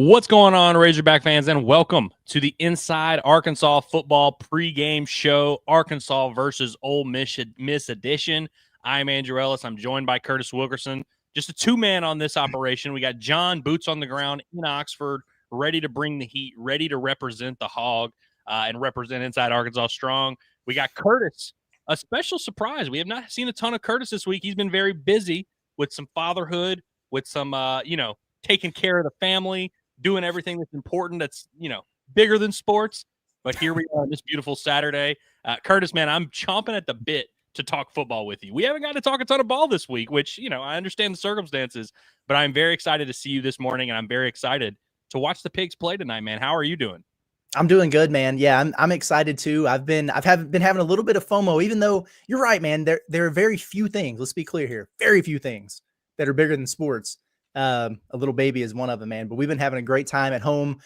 What's going on, Razorback fans, and welcome to the Inside Arkansas Football pregame show, Arkansas versus Ole Miss edition. I'm Andrew Ellis. I'm joined by Curtis Wilkerson. Just a two-man on this operation. We got John, boots on the ground in Oxford, ready to bring the heat, ready to represent the Hog and represent Inside Arkansas strong. We got Curtis, a special surprise. We have not seen a ton of Curtis this week. He's been very busy with some fatherhood, with some, taking care of the family, doing everything that's important, that's, bigger than sports. But here we are on this beautiful Saturday. Curtis, man, I'm chomping at the bit to talk football with you. We haven't got to talk a ton of ball this week, which, I understand the circumstances, but I'm very excited to see you this morning, and I'm very excited to watch the Pigs play tonight, man. How are you doing? I'm doing good, man. Yeah, I'm excited too. I've been having a little bit of FOMO, even though you're right, man. There are very few things. Let's be clear here. Very few things that are bigger than sports. A little baby is one of them, man. But we've been having a great time at home,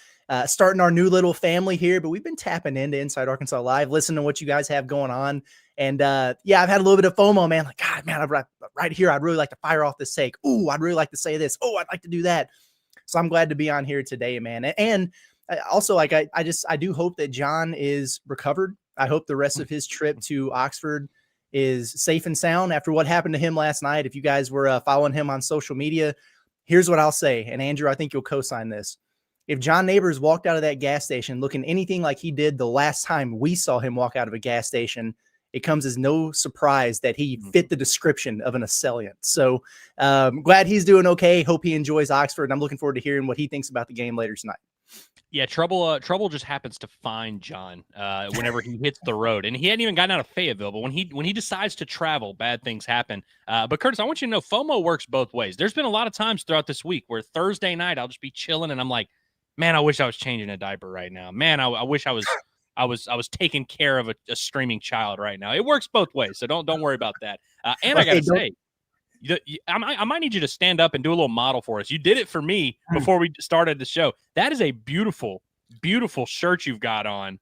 starting our new little family here. But we've been tapping into Inside Arkansas Live, listening to what you guys have going on. And yeah, I've had a little bit of FOMO, man. Like, God, man, right here, I'd really like to fire off this take. Ooh, I'd really like to say this. Oh, I'd like to do that. So I'm glad to be on here today, man. And also, like, I do hope that John is recovered. I hope the rest of his trip to Oxford is safe and sound after what happened to him last night. If you guys were following him on social media, here's what I'll say. And Andrew, I think you'll co-sign this. If John Neighbors walked out of that gas station looking anything like he did the last time we saw him walk out of a gas station, it comes as no surprise that he fit the description of an assailant. So glad he's doing okay. Hope he enjoys Oxford. And I'm looking forward to hearing what he thinks about the game later tonight. Yeah, trouble just happens to find John whenever he hits the road, and he hadn't even gotten out of Fayetteville. But when he decides to travel, bad things happen. But Curtis, I want you to know FOMO works both ways. There's been a lot of times throughout this week where Thursday night I'll just be chilling, and I'm like, man, I wish I was changing a diaper right now. Man, I wish I was taking care of a screaming child right now. It works both ways, so don't worry about that. And I gotta say, I might need you to stand up and do a little model for us. You did it for me before we started the show. That is a beautiful, beautiful shirt you've got on,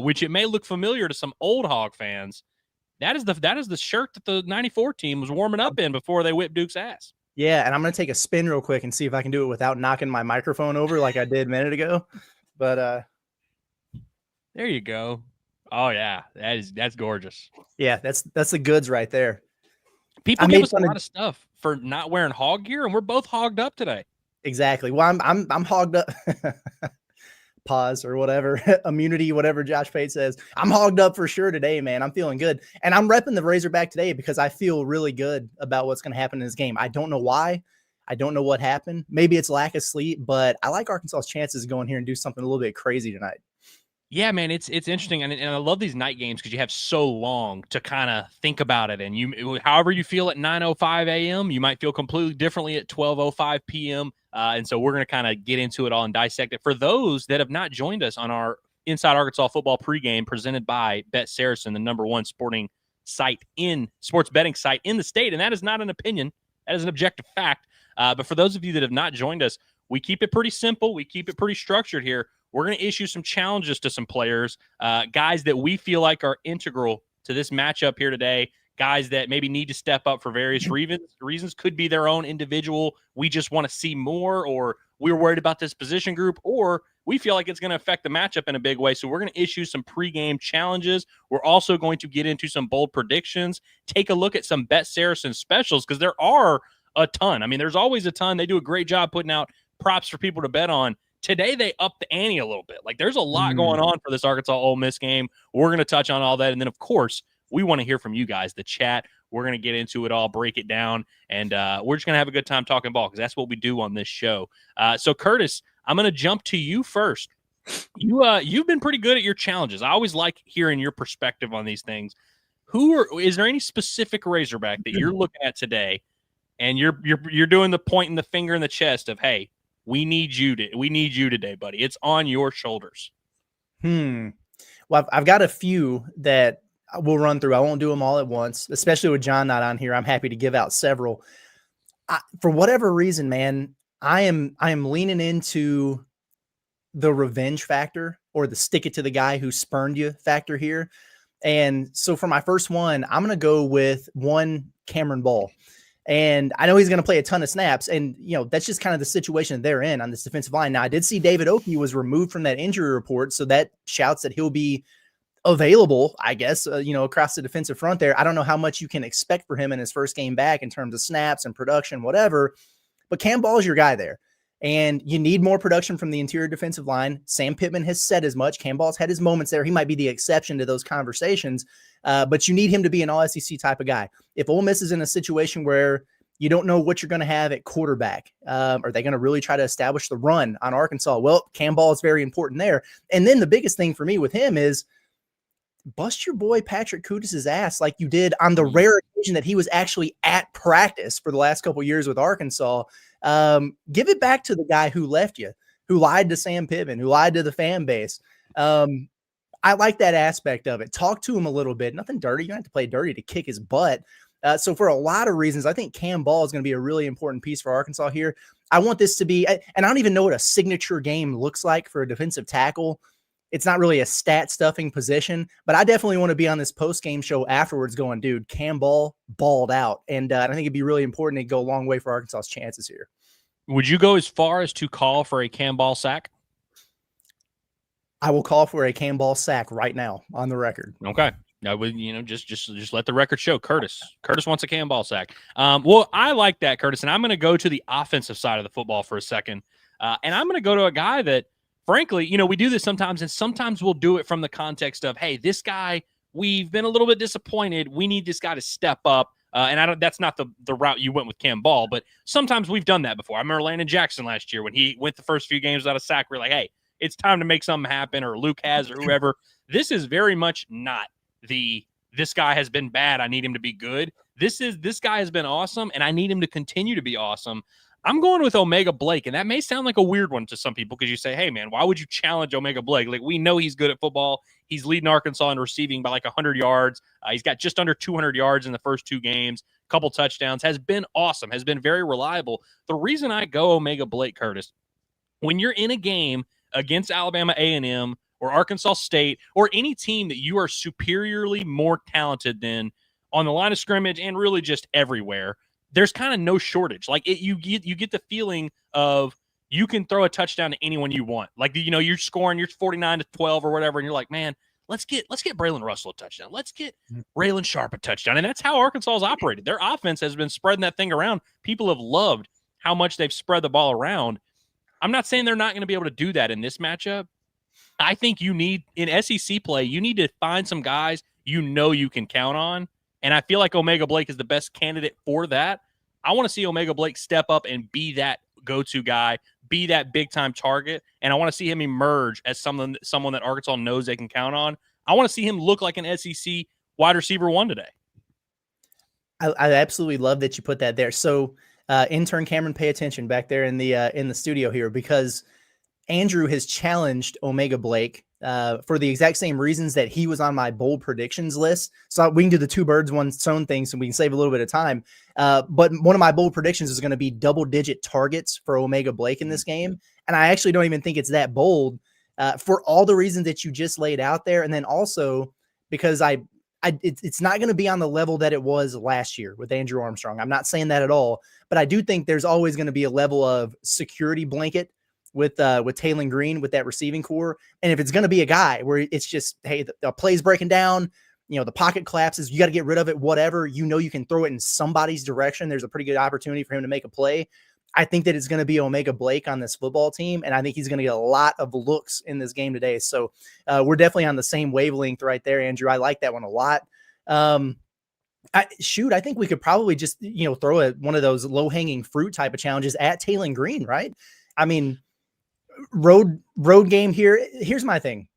which it may look familiar to some old Hog fans. That is the shirt that the 94 team was warming up in before they whipped Duke's ass. Yeah, and I'm going to take a spin real quick and see if I can do it without knocking my microphone over like I did a minute ago. But there you go. Oh, yeah, that's gorgeous. Yeah, that's the goods right there. People give us a lot of stuff for not wearing hog gear, and we're both hogged up today. Exactly. Well, I'm hogged up. Pause or whatever. Immunity, whatever Josh Pate says. I'm hogged up for sure today, man. I'm feeling good. And I'm repping the Razorback today because I feel really good about what's going to happen in this game. I don't know why. I don't know what happened. Maybe it's lack of sleep, but I like Arkansas's chances of going here and do something a little bit crazy tonight. Yeah, man, it's interesting, and I love these night games because you have so long to kind of think about it, and however you feel at 9:05 a.m., you might feel completely differently at 12:05 p.m., and so we're going to kind of get into it all and dissect it. For those that have not joined us on our Inside Arkansas Football pregame presented by BetSaracen, the #1 sports betting site in the state, and that is not an opinion, that is an objective fact. But for those of you that have not joined us, we keep it pretty simple, we keep it pretty structured here. We're going to issue some challenges to some players, guys that we feel like are integral to this matchup here today, guys that maybe need to step up for various reasons. Could be their own individual. We just want to see more, or we're worried about this position group, or we feel like it's going to affect the matchup in a big way. So we're going to issue some pregame challenges. We're also going to get into some bold predictions, take a look at some BetSaracen specials, because there are a ton. I mean, there's always a ton. They do a great job putting out props for people to bet on. Today, they upped the ante a little bit. Like, there's a lot going on for this Arkansas-Ole Miss game. We're going to touch on all that. And then, of course, we want to hear from you guys, the chat. We're going to get into it all, break it down, and we're just going to have a good time talking ball because that's what we do on this show. So, Curtis, I'm going to jump to you first. You've been pretty good at your challenges. I always like hearing your perspective on these things. Is there any specific Razorback that you're looking at today, and you're doing the point in the finger in the chest of, hey, we need you today, buddy. It's on your shoulders. Well, I've got a few that we'll run through. I won't do them all at once, especially with John not on here. I'm happy to give out several. For whatever reason, man, I am leaning into the revenge factor, or the stick it to the guy who spurned you factor here. And so for my first one, I'm going to go with one Cameron Ball. And I know he's going to play a ton of snaps. And, that's just kind of the situation they're in on this defensive line. Now, I did see David Oki was removed from that injury report. So that shouts that he'll be available, I guess, across the defensive front there. I don't know how much you can expect for him in his first game back in terms of snaps and production, whatever. But Cam Ball is your guy there. And you need more production from the interior defensive line. Sam Pittman has said as much. Cam Ball's had his moments there. He might be the exception to those conversations, but you need him to be an all-SEC type of guy. If Ole Miss is in a situation where you don't know what you're going to have at quarterback, are they going to really try to establish the run on Arkansas? Well, Cam Ball is very important there. And then the biggest thing for me with him is bust your boy Patrick Kudis's ass like you did on the rare occasion that he was actually at practice for the last couple of years with Arkansas. Give it back to the guy who left you, who lied to Sam Pittman, who lied to the fan base. I like that aspect of it. Talk to him a little bit. Nothing dirty. You don't have to play dirty to kick his butt. So for a lot of reasons, I think Cam Ball is going to be a really important piece for Arkansas here. I want this to be, and I don't even know what a signature game looks like for a defensive tackle. It's not really a stat stuffing position, but I definitely want to be on this post-game show afterwards going, dude, Cam Ball balled out. And I think it'd be really important to go a long way for Arkansas's chances here. Would you go as far as to call for a Cam Ball sack? I will call for a Cam Ball sack right now on the record. Okay. I would, just let the record show. Curtis wants a Cam Ball sack. Well, I like that, Curtis, and I'm going to go to the offensive side of the football for a second. And I'm going to go to a guy that, frankly, we do this sometimes, and sometimes we'll do it from the context of, hey, this guy, we've been a little bit disappointed. We need this guy to step up. And that's not the route you went with Cam Ball, but sometimes we've done that before. I remember Landon Jackson last year when he went the first few games without a sack. We're like, hey, it's time to make something happen, or Luke has, or whoever. This is very much not this guy has been bad, I need him to be good. This guy has been awesome, and I need him to continue to be awesome. I'm going with Omega Blake, and that may sound like a weird one to some people because you say, hey, man, why would you challenge Omega Blake? Like, we know he's good at football. He's leading Arkansas in receiving by like 100 yards. He's got just under 200 yards in the first 2 games, couple touchdowns, has been awesome, has been very reliable. The reason I go Omega Blake, Curtis, when you're in a game against Alabama A&M or Arkansas State or any team that you are superiorly more talented than on the line of scrimmage and really just everywhere, there's kind of no shortage. Like you get the feeling of you can throw a touchdown to anyone you want. Like, you're scoring, you're 49-12 or whatever, and you're like, man, let's get Braylon Russell a touchdown. Let's get Raylan Sharp a touchdown. And that's how Arkansas has operated. Their offense has been spreading that thing around. People have loved how much they've spread the ball around. I'm not saying they're not going to be able to do that in this matchup. I think you need, in SEC play, you need to find some guys you can count on. And I feel like Omega Blake is the best candidate for that. I want to see Omega Blake step up and be that go-to guy, be that big-time target, and I want to see him emerge as someone that Arkansas knows they can count on. I want to see him look like an SEC wide receiver 1 today. I absolutely love that you put that there. So, intern Cameron, pay attention back there in the studio here, because Andrew has challenged Omega Blake for the exact same reasons that he was on my bold predictions list. So we can do the 2 birds, 1 stone thing so we can save a little bit of time. But one of my bold predictions is going to be double-digit targets for Omega Blake in this game. And I actually don't even think it's that bold for all the reasons that you just laid out there. And then also because it's not going to be on the level that it was last year with Andrew Armstrong. I'm not saying that at all, but I do think there's always going to be a level of security blanket with Taylon Green, with that receiving core. And if it's going to be a guy where it's just, hey, the play's breaking down, the pocket collapses, you got to get rid of it, whatever, you can throw it in somebody's direction. There's a pretty good opportunity for him to make a play. I think that it's going to be Omega Blake on this football team. And I think he's going to get a lot of looks in this game today. So we're definitely on the same wavelength right there, Andrew. I like that one a lot. I think we could probably just, throw one of those low hanging fruit type of challenges at Taylon Green, right? I mean, road game here. Here's my thing.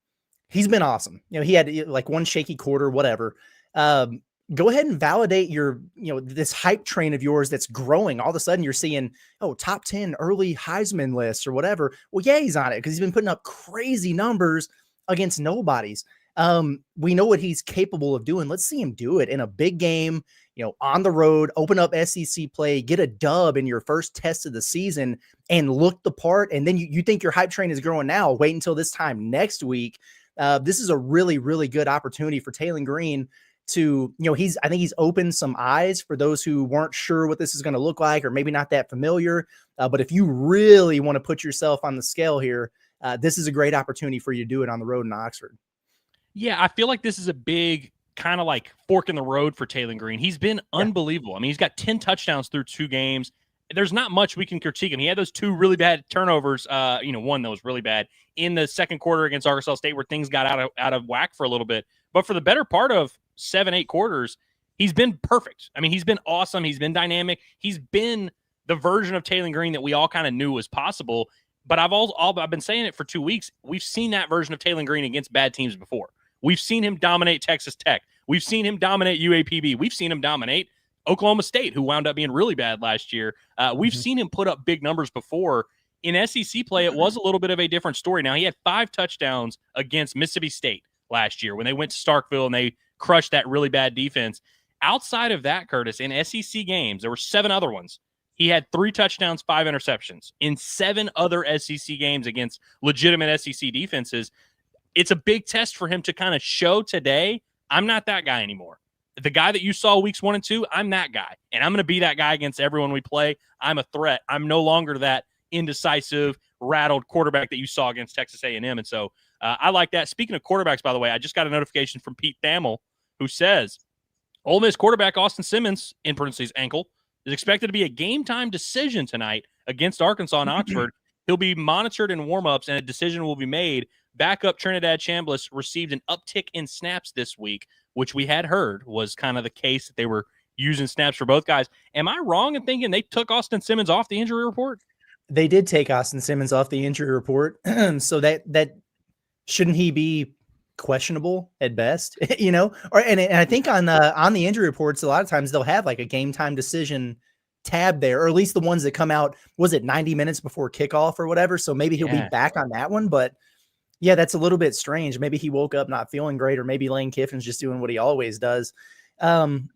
He's been awesome. He had like 1 shaky quarter, whatever. Go ahead and validate your, this hype train of yours that's growing. All of a sudden you're seeing, top 10 early Heisman lists or whatever. Well, yeah, he's on it because he's been putting up crazy numbers against nobodies. We know what he's capable of doing. Let's see him do it in a big game, on the road, open up SEC play, get a dub in your first test of the season and look the part. And then you think your hype train is growing now. Wait until this time next week. This is a really, really good opportunity for Taylon Green to, I think he's opened some eyes for those who weren't sure what this is going to look like, or maybe not that familiar. But if you really want to put yourself on the scale here, this is a great opportunity for you to do it on the road in Oxford. Yeah, I feel like this is a big kind of like fork in the road for Taylen Green. He's been unbelievable. I mean, he's got 10 touchdowns through 2 games. There's not much we can critique him. He had those 2 really bad turnovers, one that was really bad in the second quarter against Arkansas State where things got out of whack for a little bit. But for the better part of 7-8 quarters, he's been perfect. I mean, he's been awesome. He's been dynamic. He's been the version of Taylen Green that we all kind of knew was possible. But I've been saying it for 2 weeks. We've seen that version of Taylen Green against bad teams before. We've seen him dominate Texas Tech. We've seen him dominate UAPB. We've seen him dominate Oklahoma State, who wound up being really bad last year. We've seen him put up big numbers before. In SEC play, it was a little bit of a different story. Now, he had 5 touchdowns against Mississippi State last year when they went to Starkville and they crushed that really bad defense. Outside of that, Curtis, in SEC games, there were 7 other ones. He had 3 touchdowns, 5 interceptions in 7 other SEC games against legitimate SEC defenses. It's a big test for him to kind of show today, I'm not that guy anymore. The guy that you saw weeks 1 and 2, I'm that guy. And I'm going to be that guy against everyone we play. I'm a threat. I'm no longer that indecisive, rattled quarterback that you saw against Texas A&M. And so I like that. Speaking of quarterbacks, by the way, I just got a notification from Pete Thamel who says Ole Miss quarterback Austin Simmons, in parentheses ankle, is expected to be a game-time decision tonight against Arkansas in Oxford. He'll be monitored in warm-ups, and a decision will be made. Backup Trinidad Chambliss received an uptick in snaps this week, which we had heard was kind of the case that they were using snaps for both guys. Am I wrong in thinking they took Austin Simmons off the injury report? They did take Austin Simmons off the injury report. So that shouldn't he be questionable at best, and I think on the injury reports, a lot of times they'll have like a game time decision tab there, or at least the ones that come out, was it 90 minutes before kickoff or whatever? So maybe he'll be back on that one, but yeah, that's a little bit strange. Maybe he woke up not feeling great, or maybe Lane Kiffin's just doing what he always does.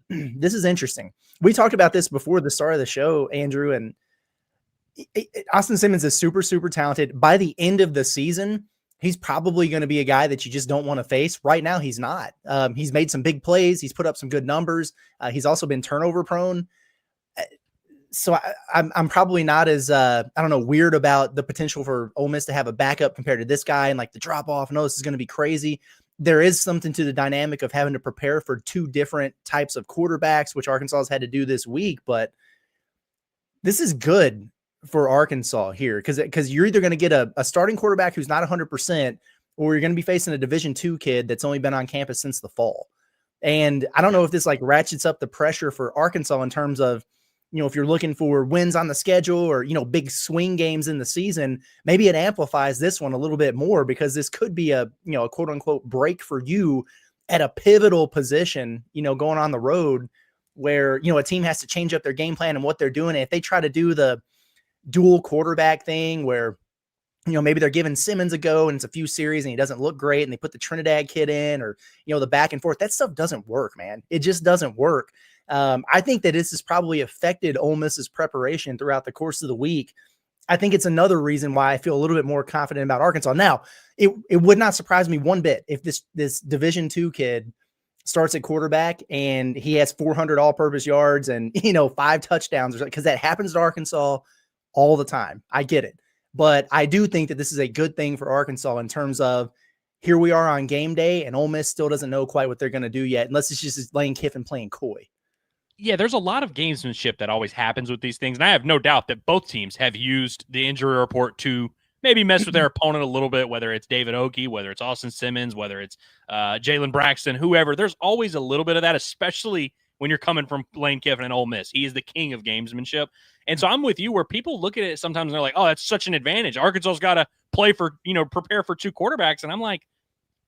This is interesting. We talked about this before the start of the show, Andrew, and Austin Simmons is super, super talented. By the end of the season, he's probably going to be a guy that you just don't want to face. Right now, he's not. He's made some big plays. He's put up some good numbers. He's also been turnover prone. So I'm probably not as, weird about the potential for Ole Miss to have a backup compared to this guy and like the drop off. No, this is going to be crazy. There is something to the dynamic of having to prepare for 2 different types of quarterbacks, which Arkansas has had to do this week. But this is good for Arkansas here because you're either going to get a starting quarterback who's not 100%, or you're going to be facing a Division II kid that's only been on campus since the fall. And I don't know if this like ratchets up the pressure for Arkansas in terms of, if you're looking for wins on the schedule or, big swing games in the season, maybe it amplifies this one a little bit more, because this could be a quote unquote break for you at a pivotal position, going on the road where, a team has to change up their game plan and what they're doing. And if they try to do the dual quarterback thing where, maybe they're giving Simmons a go and it's a few series and he doesn't look great and they put the Trinidad kid in, or, the back and forth, that stuff doesn't work, man. It just doesn't work. I think that this has probably affected Ole Miss's preparation throughout the course of the week. I think it's another reason why I feel a little bit more confident about Arkansas. Now, it would not surprise me one bit if this Division II kid starts at quarterback and he has 400 all-purpose yards and, 5 touchdowns, because that happens to Arkansas all the time. I get it. But I do think that this is a good thing for Arkansas in terms of, here we are on game day and Ole Miss still doesn't know quite what they're going to do yet, unless it's just Lane Kiffin playing coy. Yeah, there's a lot of gamesmanship that always happens with these things. And I have no doubt that both teams have used the injury report to maybe mess with their opponent a little bit, whether it's David Oki, whether it's Austin Simmons, whether it's Jalen Braxton, whoever. There's always a little bit of that, especially when you're coming from Lane Kiffin and Ole Miss. He is the king of gamesmanship. And so I'm with you where people look at it sometimes and they're like, oh, that's such an advantage. Arkansas's got to play for, prepare for 2 quarterbacks. And I'm like,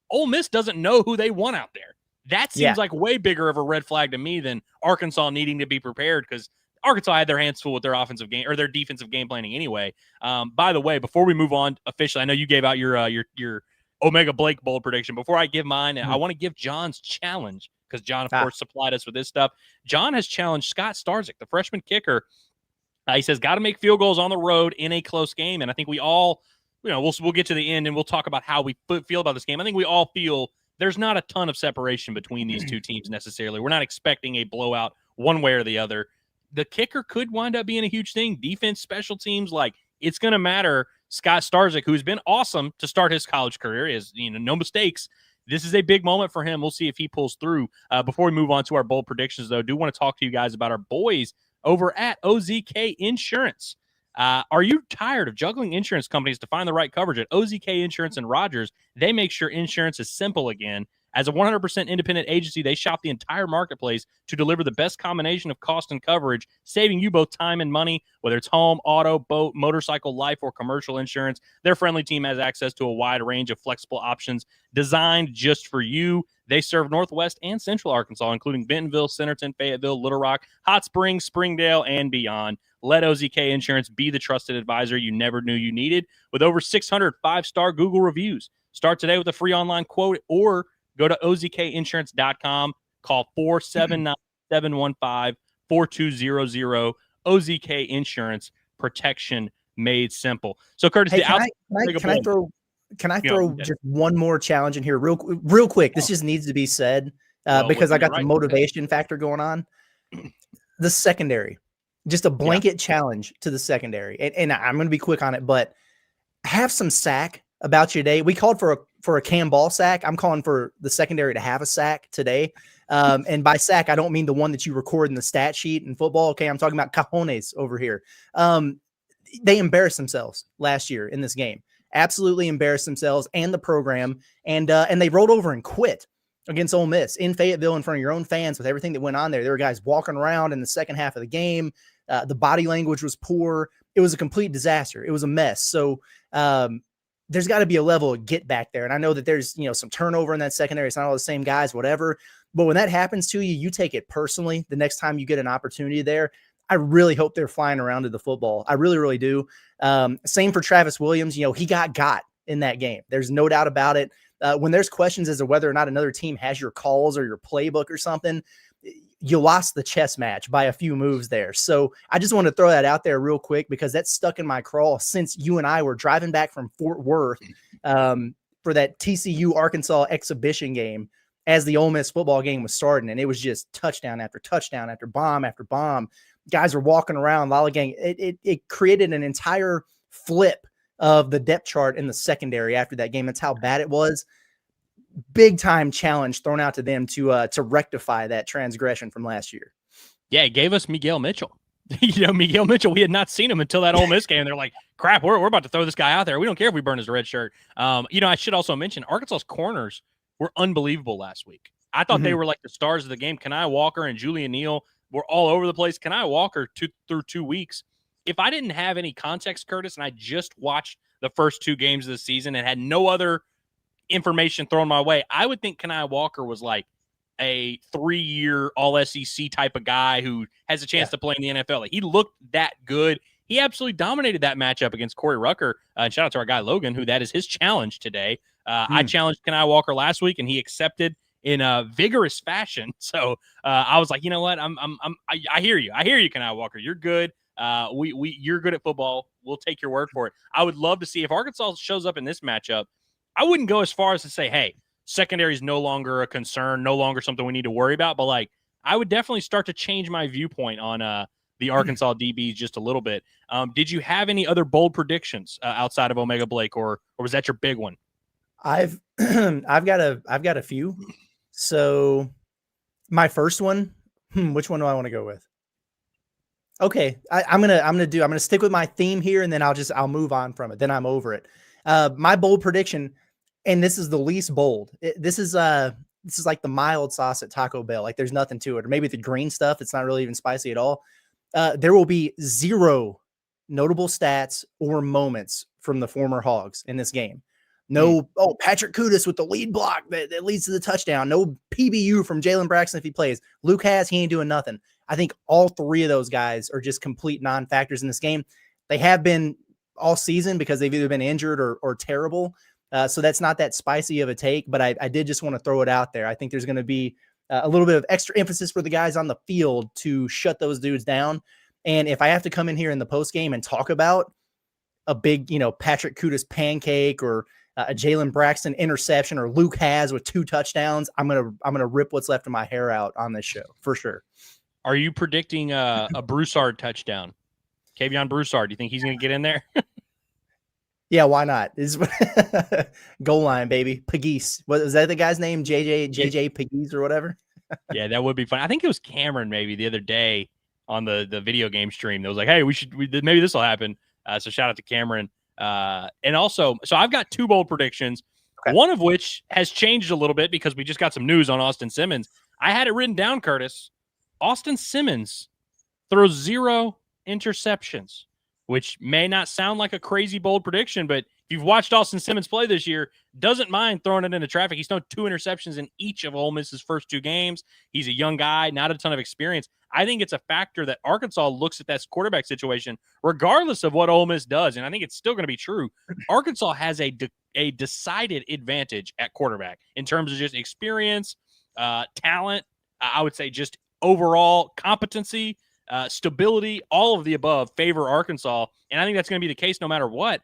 Ole Miss doesn't know who they want out there. That seems like way bigger of a red flag to me than Arkansas needing to be prepared, because Arkansas had their hands full with their offensive game or their defensive game planning anyway. By the way, before we move on officially, I know you gave out your Omega Blake bold prediction. Before I give mine, I want to give John's challenge, because John, of course, supplied us with this stuff. John has challenged Scott Starzik, the freshman kicker. He says, got to make field goals on the road in a close game. And I think we all, we'll get to the end and we'll talk about how we feel about this game. I think we all feel there's not a ton of separation between these two teams necessarily. We're not expecting a blowout one way or the other. The kicker could wind up being a huge thing. Defense, special teams, like it's going to matter. Scott Starzik, who's been awesome to start his college career, is no mistakes. This is a big moment for him. We'll see if he pulls through. Before we move on to our bold predictions, though, I do want to talk to you guys about our boys over at OZK Insurance. Are you tired of juggling insurance companies to find the right coverage? At OZK Insurance and Rogers, they make sure insurance is simple again. As a 100% independent agency, they shop the entire marketplace to deliver the best combination of cost and coverage, saving you both time and money, whether it's home, auto, boat, motorcycle, life, or commercial insurance. Their friendly team has access to a wide range of flexible options designed just for you. They serve Northwest and Central Arkansas, including Bentonville, Centerton, Fayetteville, Little Rock, Hot Springs, Springdale, and beyond. Let OZK Insurance be the trusted advisor you never knew you needed. With over 600 five-star Google reviews. Start today with a free online quote or go to ozkinsurance.com. Call 479-715-4200. OZK Insurance, protection made simple. So, Curtis, hey, can I throw just one more challenge in here real quick? This just needs to be said because I got the motivation factor going on. The secondary, just a blanket challenge to the secondary. And I'm going to be quick on it, but have some sack about you today. We called for a Cam Ball sack. I'm calling for the secondary to have a sack today. And by sack, I don't mean the one that you record in the stat sheet in football. Okay. I'm talking about cojones over here. They embarrassed themselves last year in this game. Absolutely embarrassed themselves and the program. And they rolled over and quit against Ole Miss in Fayetteville in front of your own fans with everything that went on there. There were guys walking around in the second half of the game. The body language was poor. It was a complete disaster. It was a mess. So there's got to be a level of get back there. And I know that there's, some turnover in that secondary. It's not all the same guys, whatever. But when that happens to you, you take it personally the next time you get an opportunity there. I really hope they're flying around to the football. I really, really do. Same for Travis Williams. He got in that game. There's no doubt about it. When there's questions as to whether or not another team has your calls or your playbook or something, you lost the chess match by a few moves there. So I just want to throw that out there real quick because that's stuck in my craw since you and I were driving back from Fort Worth for that TCU Arkansas exhibition game as the Ole Miss football game was starting. And it was just touchdown after touchdown after bomb after bomb. Guys were walking around lollygagging. It created an entire flip of the depth chart in the secondary after that game. That's how bad it was. Big time challenge thrown out to them to rectify that transgression from last year. Yeah, it gave us Miguel Mitchell. Miguel Mitchell, we had not seen him until that Ole Miss game. They're like, crap, we're about to throw this guy out there. We don't care if we burn his red shirt. I should also mention Arkansas's corners were unbelievable last week. I thought they were like the stars of the game. Kenai Walker and Julian Neal were all over the place. Kenai Walker through 2 weeks. If I didn't have any context, Curtis, and I just watched the first 2 games of the season and had no other information thrown my way, I would think Kenai Walker was like a 3-year all-SEC type of guy who has a chance to play in the NFL. Like, he looked that good. He absolutely dominated that matchup against Corey Rucker. And shout out to our guy Logan, who that is his challenge today. I challenged Kenai Walker last week, and he accepted in a vigorous fashion. So I was like, you know what? I hear you. I hear you, Kenai Walker. You're good. You're good at football. We'll take your word for it. I would love to see if Arkansas shows up in this matchup. I wouldn't go as far as to say, hey, secondary is no longer a concern, no longer something we need to worry about. But like, I would definitely start to change my viewpoint on the Arkansas DBs just a little bit. Did you have any other bold predictions outside of Omega Blake, or was that your big one? I've got a few. So my first one, which one do I want to go with? Okay, I'm gonna stick with my theme here, and then I'll move on from it. Then I'm over it. My bold prediction, and this is the least bold. This is like the mild sauce at Taco Bell. Like, there's nothing to it, or maybe the green stuff. It's not really even spicy at all. There will be 0 notable stats or moments from the former Hogs in this game. No, Patrick Kudus with the lead block that leads to the touchdown. No PBU from Jalen Braxton if he plays. Luke he ain't doing nothing. I think all 3 of those guys are just complete non-factors in this game. They have been all season because they've either been injured or terrible. So that's not that spicy of a take, but I did just want to throw it out there. I think there's going to be a little bit of extra emphasis for the guys on the field to shut those dudes down. And if I have to come in here in the post game and talk about a big, Patrick Kudus pancake or a Jalen Braxton interception or Luke has with 2 touchdowns, I'm gonna rip what's left of my hair out on this show for sure. Are you predicting a Broussard touchdown? Kavion Broussard, do you think he's going to get in there? Yeah, why not? This is goal line, baby. Pegues. Was that the guy's name? JJ Pegues or whatever? Yeah, that would be fun. I think it was Cameron maybe the other day on the video game stream that was like, hey, maybe this will happen. So shout out to Cameron. And also, so I've got 2 bold predictions, one of which has changed a little bit because we just got some news on Austin Simmons. I had it written down, Curtis. Austin Simmons throws 0 interceptions, which may not sound like a crazy bold prediction, but if you've watched Austin Simmons play this year, doesn't mind throwing it into traffic. He's thrown 2 interceptions in each of Ole Miss's first 2 games. He's a young guy, not a ton of experience. I think it's a factor that Arkansas looks at that quarterback situation, regardless of what Ole Miss does, and I think it's still going to be true. Arkansas has a decided advantage at quarterback in terms of just experience, talent, I would say just overall competency, stability, all of the above favor Arkansas, and I think that's going to be the case no matter what.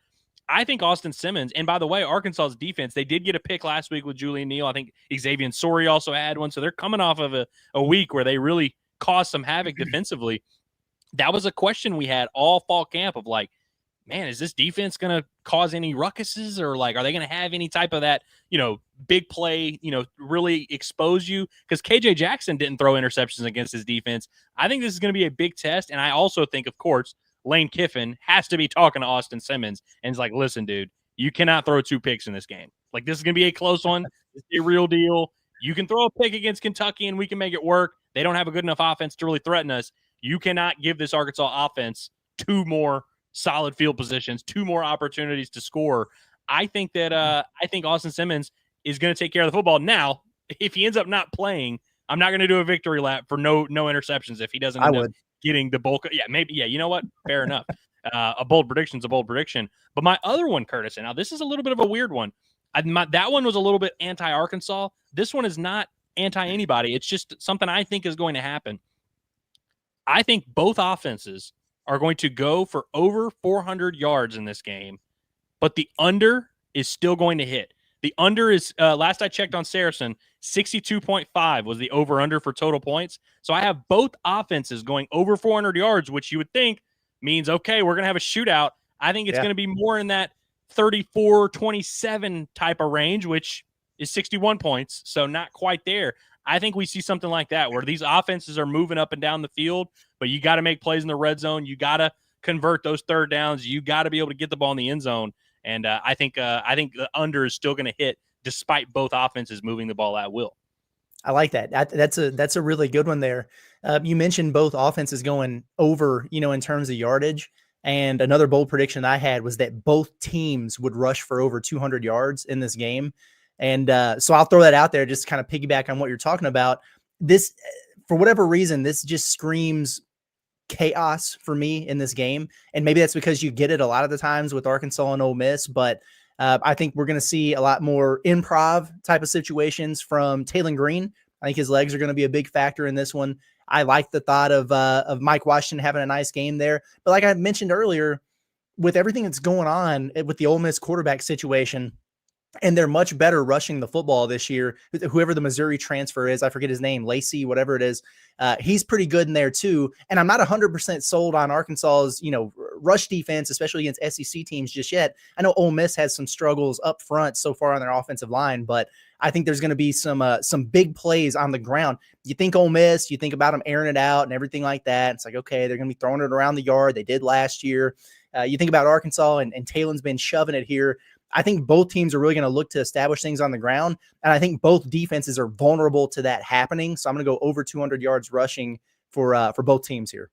I think Austin Simmons, and by the way, Arkansas's defense, they did get a pick last week with Julian Neal. I think Xavier Sori also had one, so they're coming off of a week where they really caused some havoc defensively. That was a question we had all fall camp of like, man, is this defense going to cause any ruckuses, or like, are they going to have any type of that, big play, really expose you? Because KJ Jackson didn't throw interceptions against his defense. I think this is going to be a big test. And I also think, of course, Lane Kiffin has to be talking to Austin Simmons and is like, listen, dude, you cannot throw 2 picks in this game. Like, this is going to be a close one. It's a real deal. You can throw a pick against Kentucky and we can make it work. They don't have a good enough offense to really threaten us. You cannot give this Arkansas offense 2 more solid field positions, 2 more opportunities to score. I think that I think Austin Simmons is going to take care of the football. Now, if he ends up not playing, I'm not going to do a victory lap for no interceptions if he doesn't end up getting the bulk. Yeah, maybe. Yeah, you know what? Fair enough. A bold prediction is a bold prediction. But my other one, Curtis, and now this is a little bit of a weird one. That one was a little bit anti-Arkansas. This one is not anti-anybody. It's just something I think is going to happen. I think both offenses are going to go for over 400 yards in this game, but the under is still going to hit. The under is, last I checked on SARACEN, 62.5 was the over-under for total points. So I have both offenses going over 400 yards, which you would think means, okay, we're going to have a shootout. I think it's going to be more in that 34-27 type of range, which is 61 points, so not quite there. I think we see something like that where these offenses are moving up and down the field, but you got to make plays in the red zone. You got to convert those third downs. You got to be able to get the ball in the end zone. And I think the under is still going to hit despite both offenses moving the ball at will. I like that. That's a really good one there. You mentioned both offenses going over, in terms of yardage. And another bold prediction I had was that both teams would rush for over 200 yards in this game. And so I'll throw that out there, just kind of piggyback on what you're talking about. This, for whatever reason, this just screams chaos for me in this game. And maybe that's because you get it a lot of the times with Arkansas and Ole Miss, but I think we're going to see a lot more improv type of situations from Taylon Green. I think his legs are going to be a big factor in this one. I like the thought of Mike Washington having a nice game there. But like I mentioned earlier, with everything that's going on with the Ole Miss quarterback situation, and they're much better rushing the football this year. Whoever the Missouri transfer is, I forget his name, Lacey, whatever it is. He's pretty good in there too. And I'm not 100% sold on Arkansas's, rush defense, especially against SEC teams just yet. I know Ole Miss has some struggles up front so far on their offensive line, but I think there's going to be some big plays on the ground. You think Ole Miss, you think about them airing it out and everything like that. It's like, okay, they're going to be throwing it around the yard. They did last year. You think about Arkansas and Talon's been shoving it here. I think both teams are really going to look to establish things on the ground. And I think both defenses are vulnerable to that happening. So I'm going to go over 200 yards rushing for both teams here.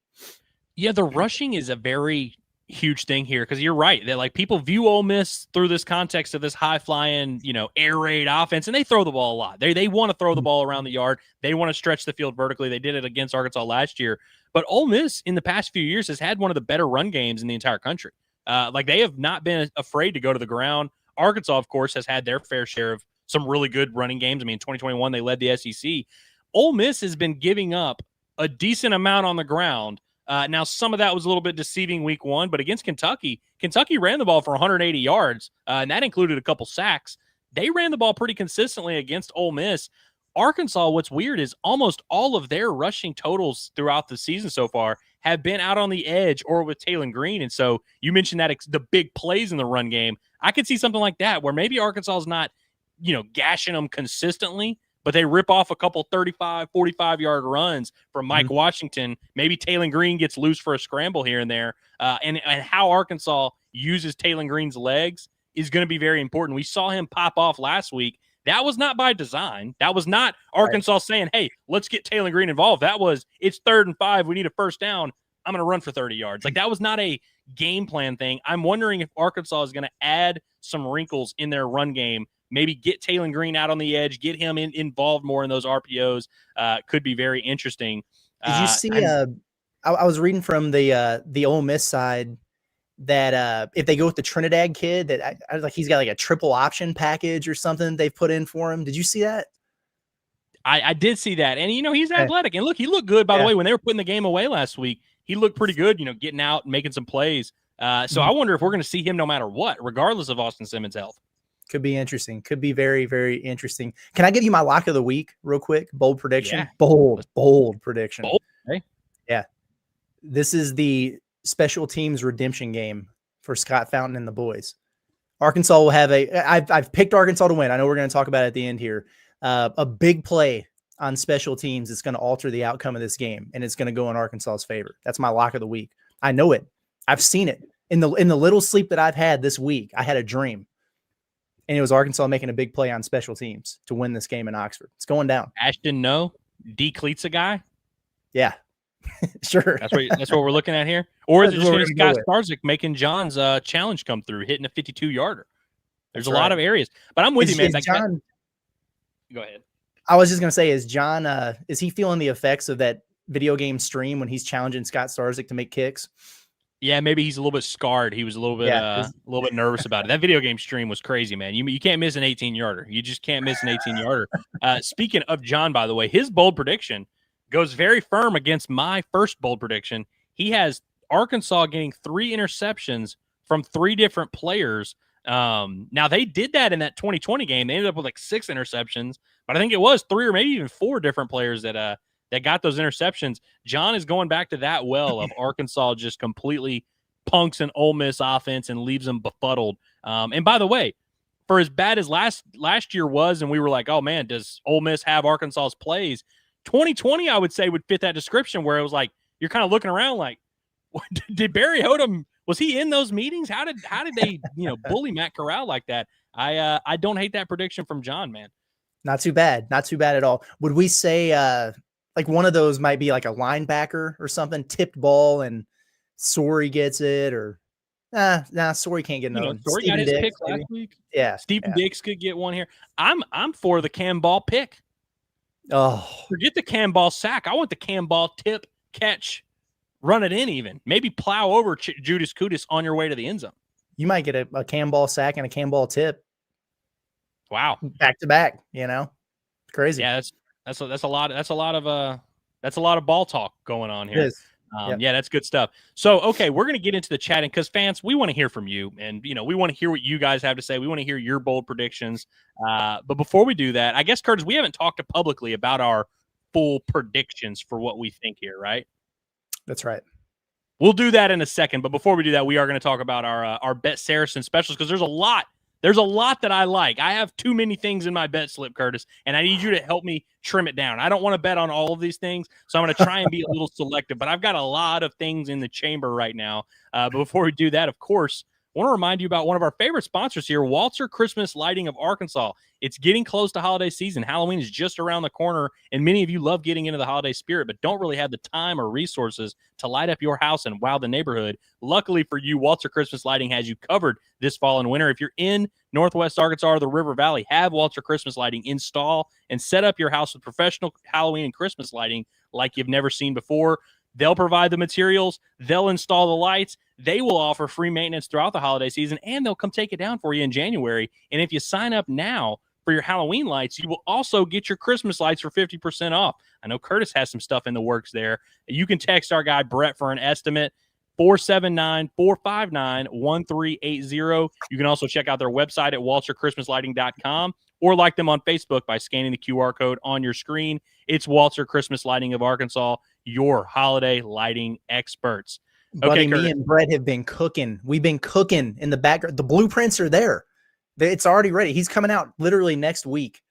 Yeah, the rushing is a very huge thing here because you're right that like people view Ole Miss through this context of this high flying, air raid offense, and they throw the ball a lot. They want to throw the ball around the yard. They want to stretch the field vertically. They did it against Arkansas last year. But Ole Miss in the past few years has had one of the better run games in the entire country. They have not been afraid to go to the ground. Arkansas, of course, has had their fair share of some really good running games. I mean, in 2021, they led the SEC. Ole Miss has been giving up a decent amount on the ground. Now, some of that was a little bit deceiving week 1, but against Kentucky ran the ball for 180 yards, and that included a couple sacks. They ran the ball pretty consistently against Ole Miss. Arkansas, what's weird is almost all of their rushing totals throughout the season so far have been out on the edge or with Taylon Green. And so you mentioned that the big plays in the run game. I could see something like that where maybe Arkansas is not, gashing them consistently, but they rip off a couple 35, 45-yard runs from Mike Washington. Maybe Taylon Green gets loose for a scramble here and there. And how Arkansas uses Taylon Green's legs is going to be very important. We saw him pop off last week. That was not by design. That was not Arkansas saying, hey, let's get Taylon Green involved. That was, it's 3rd and 5. We need a first down. I'm going to run for 30 yards. Like, that was not a game plan thing. I'm wondering if Arkansas is going to add some wrinkles in their run game, maybe get Taylon Green out on the edge, get him involved more in those RPOs. Could be very interesting. Did you see, I was reading from the Ole Miss side that if they go with the Trinidad kid, that I was like, he's got like a triple option package or something they've put in for him. Did you see that? I did see that. And, he's athletic. And look, he looked good, by the way, when they were putting the game away last week. He looked pretty good, getting out and making some plays. So I wonder if we're going to see him no matter what, regardless of Austin Simmons' health. Could be interesting. Could be very, very interesting. Can I give you my lock of the week real quick? Bold prediction. Yeah. Bold prediction. Bold. Okay. Yeah. This is the special teams redemption game for Scott Fountain and the boys. Arkansas will have I've picked Arkansas to win. I know we're going to talk about it at the end here. A big play on special teams is going to alter the outcome of this game, and it's going to go in Arkansas's favor. That's my lock of the week. I know it. I've seen it in the little sleep that I've had this week. I had a dream, and it was Arkansas making a big play on special teams to win this game in Oxford. It's going down. Ashton, no. D. Cleats a guy? Yeah. Sure. That's what we're looking at here. Or is it just Scott Starzik making John's challenge come through, hitting a 52-yarder? There's a lot of areas. But I'm with you, man. John, go ahead. I was just going to say, is John, is he feeling the effects of that video game stream when he's challenging Scott Starzik to make kicks? Yeah, maybe he's a little bit scarred. He was a little bit nervous about it. That video game stream was crazy, man. You can't miss an 18-yarder. You just can't miss an 18-yarder. Speaking of John, by the way, his bold prediction goes very firm against my first bold prediction. He has Arkansas getting 3 interceptions from 3 different players. Now, they did that in that 2020 game. They ended up with like 6 interceptions, but I think it was 3 or maybe even 4 different players that got those interceptions. John is going back to that well of Arkansas just completely punks an Ole Miss offense and leaves them befuddled. And by the way, for as bad as last year was, and we were like, oh man, does Ole Miss have Arkansas's plays? 2020, I would say, would fit that description, where it was like you're kind of looking around like, did Barry Odom, was he in those meetings? How did they bully Matt Corral like that? I don't hate that prediction from John, man. Not too bad at all. Would we say like one of those might be like a linebacker or something, tipped ball and Sorey gets it, or Sorey can't get another. Sorey got his pick last week. Yeah, Stephen Diggs could get one here. I'm for the Cam Ball pick. Oh, forget the Cam Ball sack. I want the Cam Ball tip, catch, run it in even. Maybe plow over Judas Kudus on your way to the end zone. You might get a Cam Ball sack and a Cam Ball tip. Wow. Back to back, crazy. Yeah, that's a lot of ball talk going on here. It is. Yeah, that's good stuff. So, okay, we're going to get into the chatting because fans, we want to hear from you, and we want to hear what you guys have to say. We want to hear your bold predictions. But before we do that, I guess, Curtis, we haven't talked publicly about our full predictions for what we think here, right? That's right. We'll do that in a second. But before we do that, we are going to talk about our BetSaracen specials because there's a lot. There's a lot that I like. I have too many things in my bet slip, Curtis, and I need you to help me trim it down. I don't want to bet on all of these things, so I'm going to try and be a little selective, but I've got a lot of things in the chamber right now. But before we do that, of course, I want to remind you about one of our favorite sponsors here, Walter Christmas Lighting of Arkansas. It's getting close to holiday season. Halloween is just around the corner, and many of you love getting into the holiday spirit, but don't really have the time or resources to light up your house and wow the neighborhood. Luckily for you, Walter Christmas Lighting has you covered this fall and winter. If you're in Northwest Arkansas or the River Valley, have Walter Christmas Lighting install and set up your house with professional Halloween and Christmas lighting like you've never seen before. They'll provide the materials. They'll install the lights. They will offer free maintenance throughout the holiday season, and they'll come take it down for you in January. And if you sign up now for your Halloween lights, you will also get your Christmas lights for 50% off. I know Curtis has some stuff in the works there. You can text our guy Brett for an estimate, 479-459-1380. You can also check out their website at walterchristmaslighting.com or like them on Facebook by scanning the QR code on your screen. It's Walter Christmas Lighting of Arkansas, your holiday lighting experts. Buddy, Okay, Curtis. me and Brett have been cooking. We've been cooking in the background. The blueprints are there. It's already ready. He's coming out literally next week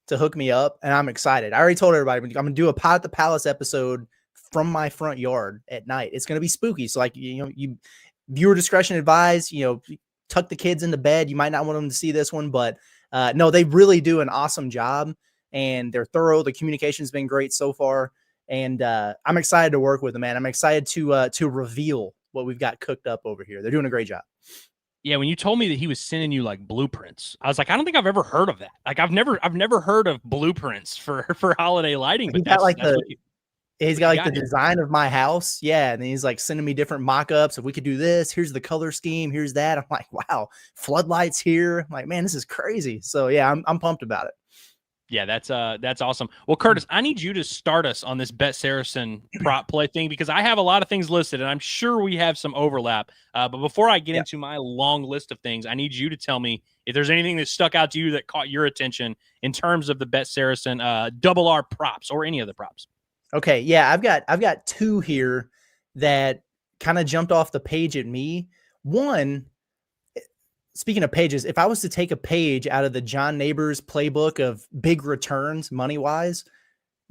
to hook me up, and I'm excited. I already told everybody I'm going to do a Pot at the Palace episode from my front yard at night. It's going to be spooky. So, like, you viewer discretion advised. Tuck the kids into bed. You might not want them to see this one, but no, they really do an awesome job, and they're thorough. The communication's been great so far. And I'm excited to work with them, man. I'm excited to reveal what we've got cooked up over here. They're doing a great job. Yeah, when you told me that he was sending you like blueprints, I was like, I don't think I've ever heard of that. Like, I've never heard of blueprints for holiday lighting. But he's got the design of my house. Yeah, and then he's like sending me different mock-ups. If we could do this, here's the color scheme, here's that. I'm like, wow, floodlights here. I'm like, man, this is crazy. So yeah, I'm pumped about it. Yeah, that's awesome. Well, Curtis, I need you to start us on this BetSaracen prop play thing because I have a lot of things listed, and I'm sure we have some overlap. But before I get into my long list of things, I need you to tell me if there's anything that stuck out to you that caught your attention in terms of the BetSaracen double R props or any of the props. Okay, yeah, I've got two here that kind of jumped off the page at me. One, speaking of pages, if I was to take a page out of the John Neighbors playbook of big returns money-wise,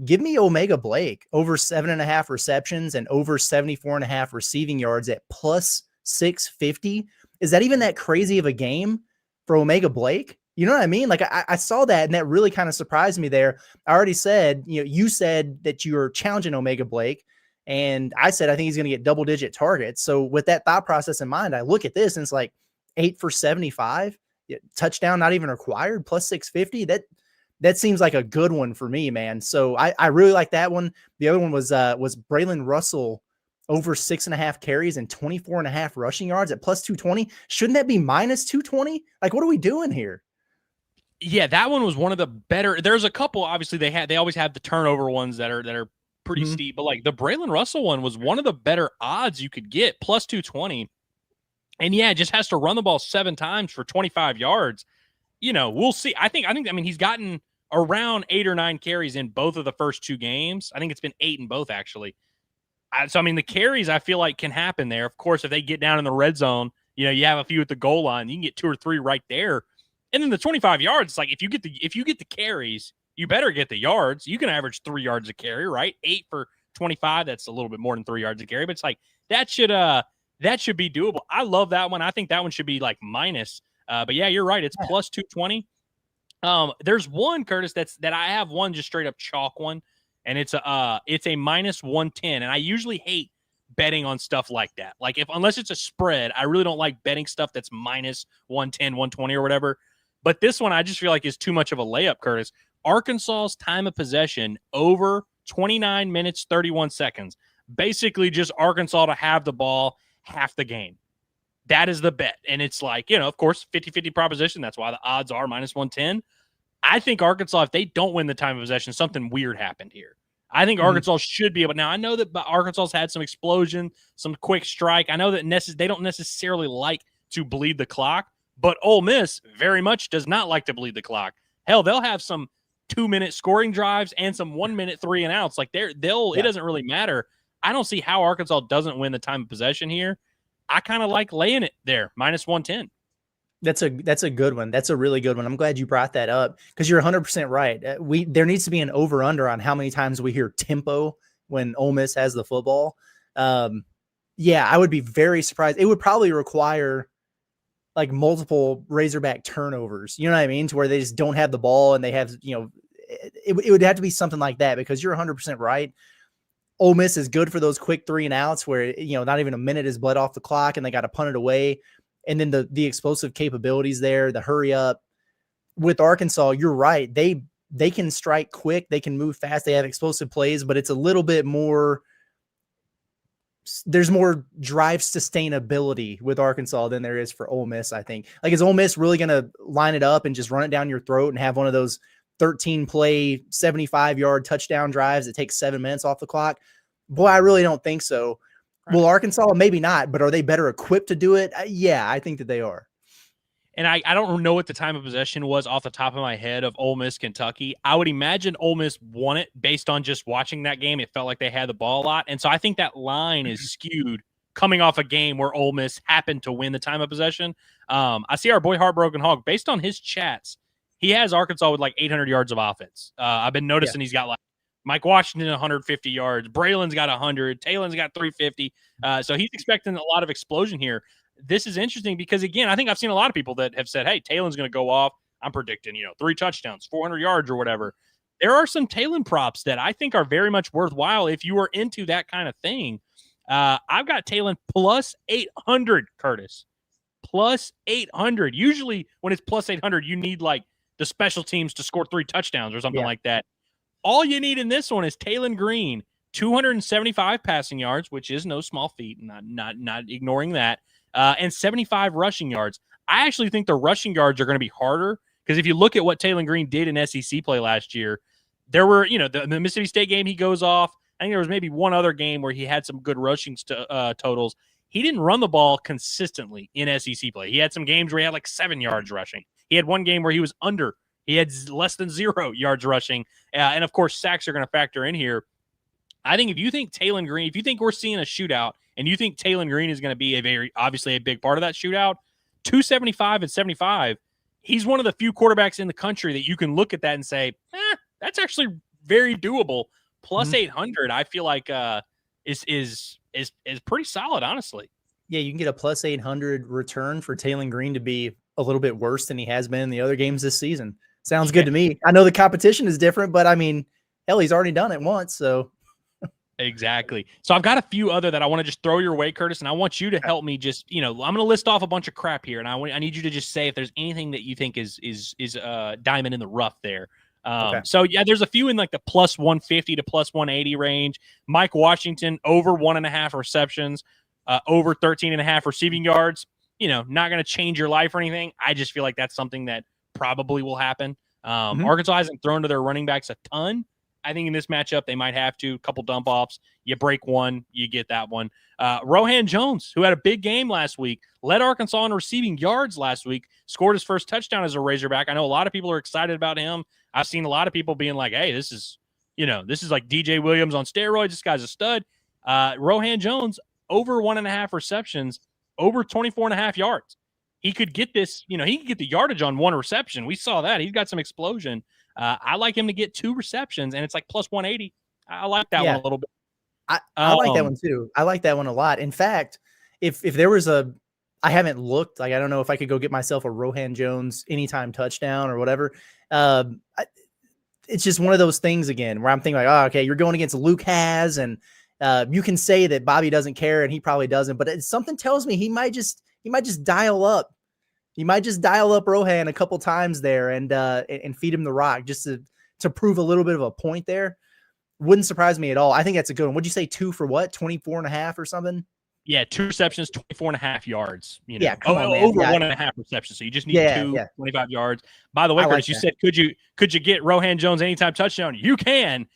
give me Omega Blake over 7.5 receptions and over 74.5 receiving yards at plus 650. Is that even that crazy of a game for Omega Blake? You know what I mean? Like I saw that, and that really kind of surprised me there. I already said, you said that you were challenging Omega Blake, and I said I think he's going to get double-digit targets. So with that thought process in mind, I look at this, and it's like 8 for 75, touchdown not even required, plus 650. That seems like a good one for me, man. So I really like that one. The other one was Braylon Russell over 6.5 carries and 24.5 rushing yards at plus 220. Shouldn't that be minus 220? Like, what are we doing here? Yeah, that one was one of the better. There's a couple, obviously they always have the turnover ones that are pretty steep, but like the Braylon Russell one was one of the better odds you could get, plus 220. And yeah, just has to run the ball 7 times for 25 yards. We'll see. I mean, he's gotten around 8 or 9 carries in both of the first 2 games. I think it's been 8 in both, actually. So, I mean, the carries I feel like can happen there. Of course, if they get down in the red zone, you have a few at the goal line, you can get 2 or 3 right there. And then the 25 yards, it's like if you get the carries, you better get the yards. You can average 3 yards a carry, right? 8 for 25. That's a little bit more than 3 yards a carry, but it's like that should be doable. I love that one. I think that one should be like minus. But yeah, you're right. It's plus 220. There's one, Curtis, that I have one just straight up chalk one, and it's a minus 110. And I usually hate betting on stuff like that. Like unless it's a spread, I really don't like betting stuff that's minus 110, 120 or whatever. But this one I just feel like is too much of a layup, Curtis. Arkansas's time of possession over 29 minutes, 31 seconds. Basically just Arkansas to have the ball half the game. That is the bet. And it's like, of course, 50-50 proposition. That's why the odds are minus 110. I think Arkansas, if they don't win the time of possession, something weird happened here. I think Arkansas should be able. Now, I know that Arkansas's had some explosion, some quick strike. I know that they don't necessarily like to bleed the clock, but Ole Miss very much does not like to bleed the clock. Hell, they'll have some 2-minute scoring drives and some 1-minute 3 and outs. Like it doesn't really matter. I don't see how Arkansas doesn't win the time of possession here. I kind of like laying it there, minus 110. That's a good one. That's a really good one. I'm glad you brought that up because you're 100% right. There needs to be an over-under on how many times we hear tempo when Ole Miss has the football. Yeah, I would be very surprised. It would probably require like multiple Razorback turnovers, you know what I mean? To where they just don't have the ball and they have, it would have to be something like that because you're 100% right. Ole Miss is good for those quick 3 and outs where, not even a minute is bled off the clock and they got to punt it away. And then the explosive capabilities there, the hurry up. With Arkansas, you're right. They can strike quick. They can move fast. They have explosive plays, but it's a little bit more there's more drive sustainability with Arkansas than there is for Ole Miss, I think. Like, is Ole Miss really going to line it up and just run it down your throat and have one of those 13 play, 75-yard touchdown drives that takes 7 minutes off the clock? Boy, I really don't think so. Right. Well, Arkansas, maybe not, but are they better equipped to do it? Yeah, I think that they are. And I don't know what the time of possession was off the top of my head of Ole Miss, Kentucky. I would imagine Ole Miss won it based on just watching that game. It felt like they had the ball a lot. And so I think that line is skewed coming off a game where Ole Miss happened to win the time of possession. I see our boy Heartbroken Hog, based on his chats, he has Arkansas with like 800 yards of offense. I've been noticing he's got like Mike Washington 150 yards. Braylon's got 100. Taylon's got 350. So he's expecting a lot of explosion here. This is interesting because, again, I think I've seen a lot of people that have said, hey, Talon's going to go off. I'm predicting, 3 touchdowns, 400 yards or whatever. There are some Talon props that I think are very much worthwhile if you are into that kind of thing. I've got Talon plus 800, Curtis. Plus 800. Usually when it's plus 800, you need like the special teams to score 3 touchdowns or something like that. All you need in this one is Talon Green, 275 passing yards, which is no small feat, not ignoring that. And 75 rushing yards. I actually think the rushing yards are going to be harder because if you look at what Talon Green did in SEC play last year, there were, the Mississippi State game, he goes off. I think there was maybe one other game where he had some good rushing totals. He didn't run the ball consistently in SEC play. He had some games where he had like 7 yards rushing. He had one game where he was under. He had less than 0 yards rushing. And, of course, sacks are going to factor in here. I think if you think Talon Green, if you think we're seeing a shootout and you think Talon Green is going to be obviously a big part of that shootout, 275 and 75, he's one of the few quarterbacks in the country that you can look at that and say, that's actually very doable. Plus 800, I feel like is pretty solid, honestly. Yeah, you can get a plus 800 return for Talon Green to be a little bit worse than he has been in the other games this season. Sounds good to me. I know the competition is different, but I mean, hell, he's already done it once, so. Exactly. So I've got a few other that I want to just throw your way, Curtis, and I want you to help me just, I'm going to list off a bunch of crap here, and I need you to just say if there's anything that you think is diamond in the rough there. So, yeah, there's a few in like the plus 150 to plus 180 range. Mike Washington, over 1.5 receptions, over 13.5 receiving yards. Not going to change your life or anything. I just feel like that's something that probably will happen. Arkansas hasn't thrown to their running backs a ton. I think in this matchup, they might have to. A couple dump offs. You break one, you get that one. Rohan Jones, who had a big game last week, led Arkansas in receiving yards last week, scored his first touchdown as a Razorback. I know a lot of people are excited about him. I've seen a lot of people being like, hey, this is like DJ Williams on steroids. This guy's a stud. Rohan Jones, over 1.5 receptions, over 24.5 yards. He could get this, he could get the yardage on 1 reception. We saw that. He's got some explosion. I like him to get 2 receptions, and it's like plus 180. I like that one a little bit. I like that one too. I like that one a lot. In fact, if there was I haven't looked, like I don't know if I could go get myself a Rohan Jones anytime touchdown or whatever. It's just one of those things again where I'm thinking like, oh, okay, you're going against Luke Has, and you can say that Bobby doesn't care, and he probably doesn't, but something tells me he might just dial up. He might just dial up Rohan a couple times there and feed him the rock just to prove a little bit of a point there. Wouldn't surprise me at all. I think that's a good one. What'd you say, 2 for what? 24.5 or something? Yeah, 2 receptions, 24.5 yards. Yeah, over 1.5 receptions. So you just need 25 yards. By the way, Curtis, you said could you get Rohan Jones anytime touchdown? You can.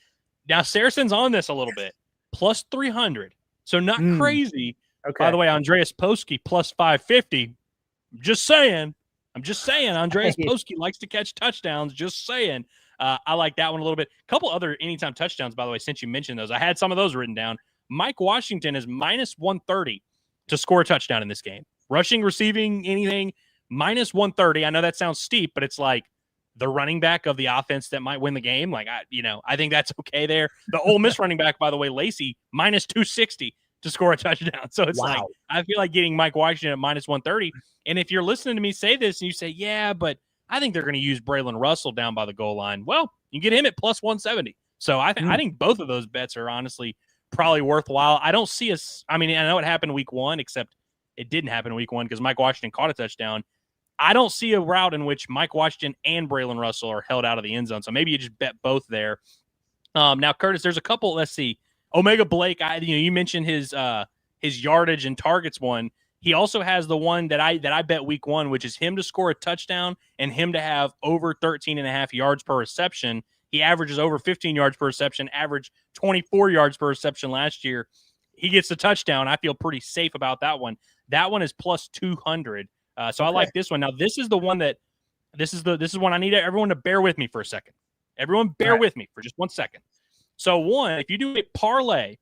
Now Saracen's on this a little bit. Plus 300. So not crazy. Okay. By the way, Andreas Poski plus 550. I'm just saying. Andreas Poski likes to catch touchdowns. Just saying. I like that one a little bit. A couple other anytime touchdowns, by the way, since you mentioned those. I had some of those written down. Mike Washington is minus 130 to score a touchdown in this game. Rushing, receiving, anything, minus 130. I know that sounds steep, but it's like the running back of the offense that might win the game. Like, I think that's okay there. The Ole Miss running back, by the way, Lacey, minus 260 to score a touchdown. So it's like, I feel like getting Mike Washington at minus 130. And if you're listening to me say this and you say, yeah, but I think they're going to use Braylon Russell down by the goal line. Well, you get him at plus 170. So I think both of those bets are honestly probably worthwhile. I don't see us. I mean, I know it happened week 1, except it didn't happen week 1 because Mike Washington caught a touchdown. I don't see a route in which Mike Washington and Braylon Russell are held out of the end zone. So maybe you just bet both there. Now, Curtis, there's a couple. Let's see. Omega Blake, you mentioned his his yardage and targets one. He also has the one that I bet week 1, which is him to score a touchdown and him to have over 13.5 yards per reception. He averages over 15 yards per reception, averaged 24 yards per reception last year. He gets the touchdown. I feel pretty safe about that one. That one is plus 200. So I like this one. Now, this is the one that this is one I need everyone to bear with me for a second. Everyone bear with me for just 1 second. So one, if you do a parlay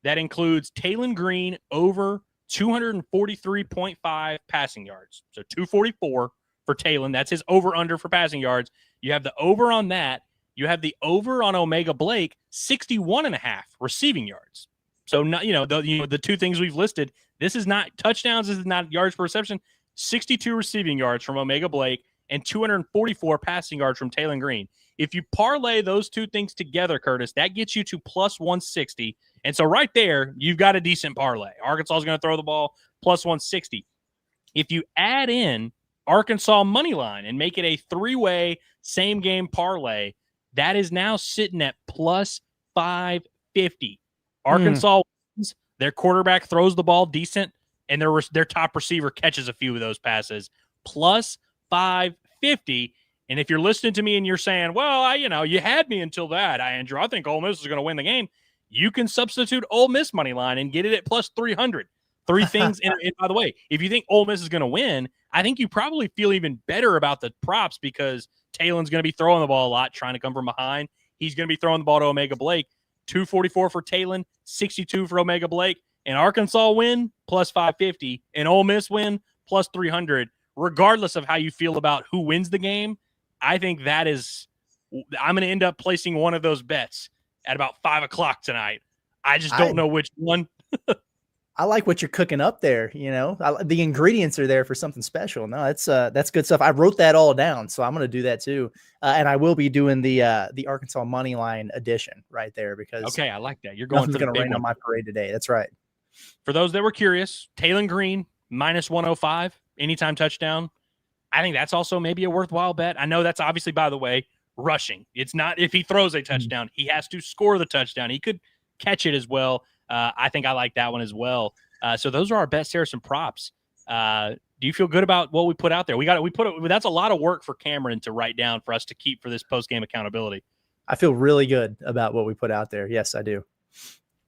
that includes Taylon Green over 243.5 passing yards. So 244 for Taylon. That's his over-under for passing yards. You have the over on that. You have the over on Omega Blake, 61.5 receiving yards. So, the two things we've listed, this is not touchdowns, this is not yards per reception. 62 receiving yards from Omega Blake and 244 passing yards from Taylon Green. If you parlay those two things together, Curtis, that gets you to plus 160. And so right there, you've got a decent parlay. Arkansas is going to throw the ball plus 160. If you add in Arkansas money line and make it a 3-way same game parlay, that is now sitting at plus 550. Arkansas wins. Their quarterback throws the ball decent, and their top receiver catches a few of those passes. Plus 550. And if you're listening to me and you're saying, well, you had me until that, Andrew, I think Ole Miss is going to win the game. You can substitute Ole Miss money line and get it at plus 300. Three things. And by the way, if you think Ole Miss is going to win, I think you probably feel even better about the props because Taylon's going to be throwing the ball a lot, trying to come from behind. He's going to be throwing the ball to Omega Blake. 244 for Taylon, 62 for Omega Blake. And Arkansas win, plus 550. And Ole Miss win, plus 300. Regardless of how you feel about who wins the game, I think that is – I'm going to end up placing one of those bets at about 5 o'clock tonight. I just don't know which one. I like what you're cooking up there. The ingredients are there for something special. No, that's good stuff. I wrote that all down, so I'm going to do that too. And I will be doing the Arkansas money line edition right there because okay, I like that. You're going for the big rain on my parade today. That's right. For those that were curious, Taylon Green minus 105 anytime touchdown. I think that's also maybe a worthwhile bet. I know that's obviously, by the way, rushing. It's not if he throws a touchdown, he has to score the touchdown. He could catch it as well. I think I like that one as well. So those are our BetSaracen props. Do you feel good about what we put out there? That's a lot of work for Cameron to write down for us to keep for this post-game accountability. I feel really good about what we put out there. Yes, I do.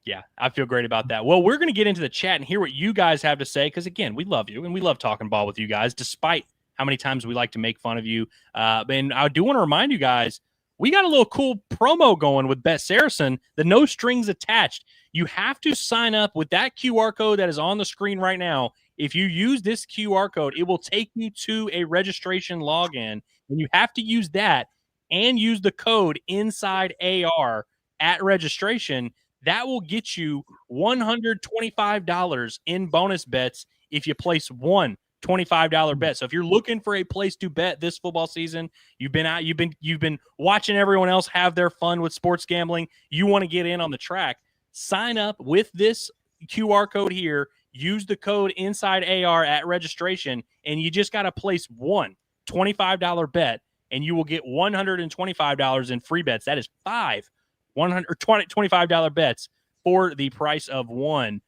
Yeah, I feel great about that. Well, we're going to get into the chat and hear what you guys have to say because, again, we love you and we love talking ball with you guys despite how many times we like to make fun of you. And I do want to remind you guys, we got a little cool promo going with BetSaracen, the no strings attached. You have to sign up with that QR code that is on the screen right now. If you use this QR code, it will take you to a registration login, and you have to use that and use the code inside AR at registration. That will get you $125 in bonus bets if you place one $25 bet. So if you're looking for a place to bet this football season, you've been watching everyone else have their fun with sports gambling, you want to get in on the track, sign up with this QR code here, use the code inside AR at registration, and you just got to place one $25 bet and you will get $125 in free bets. That is five $25 bets for the price of one.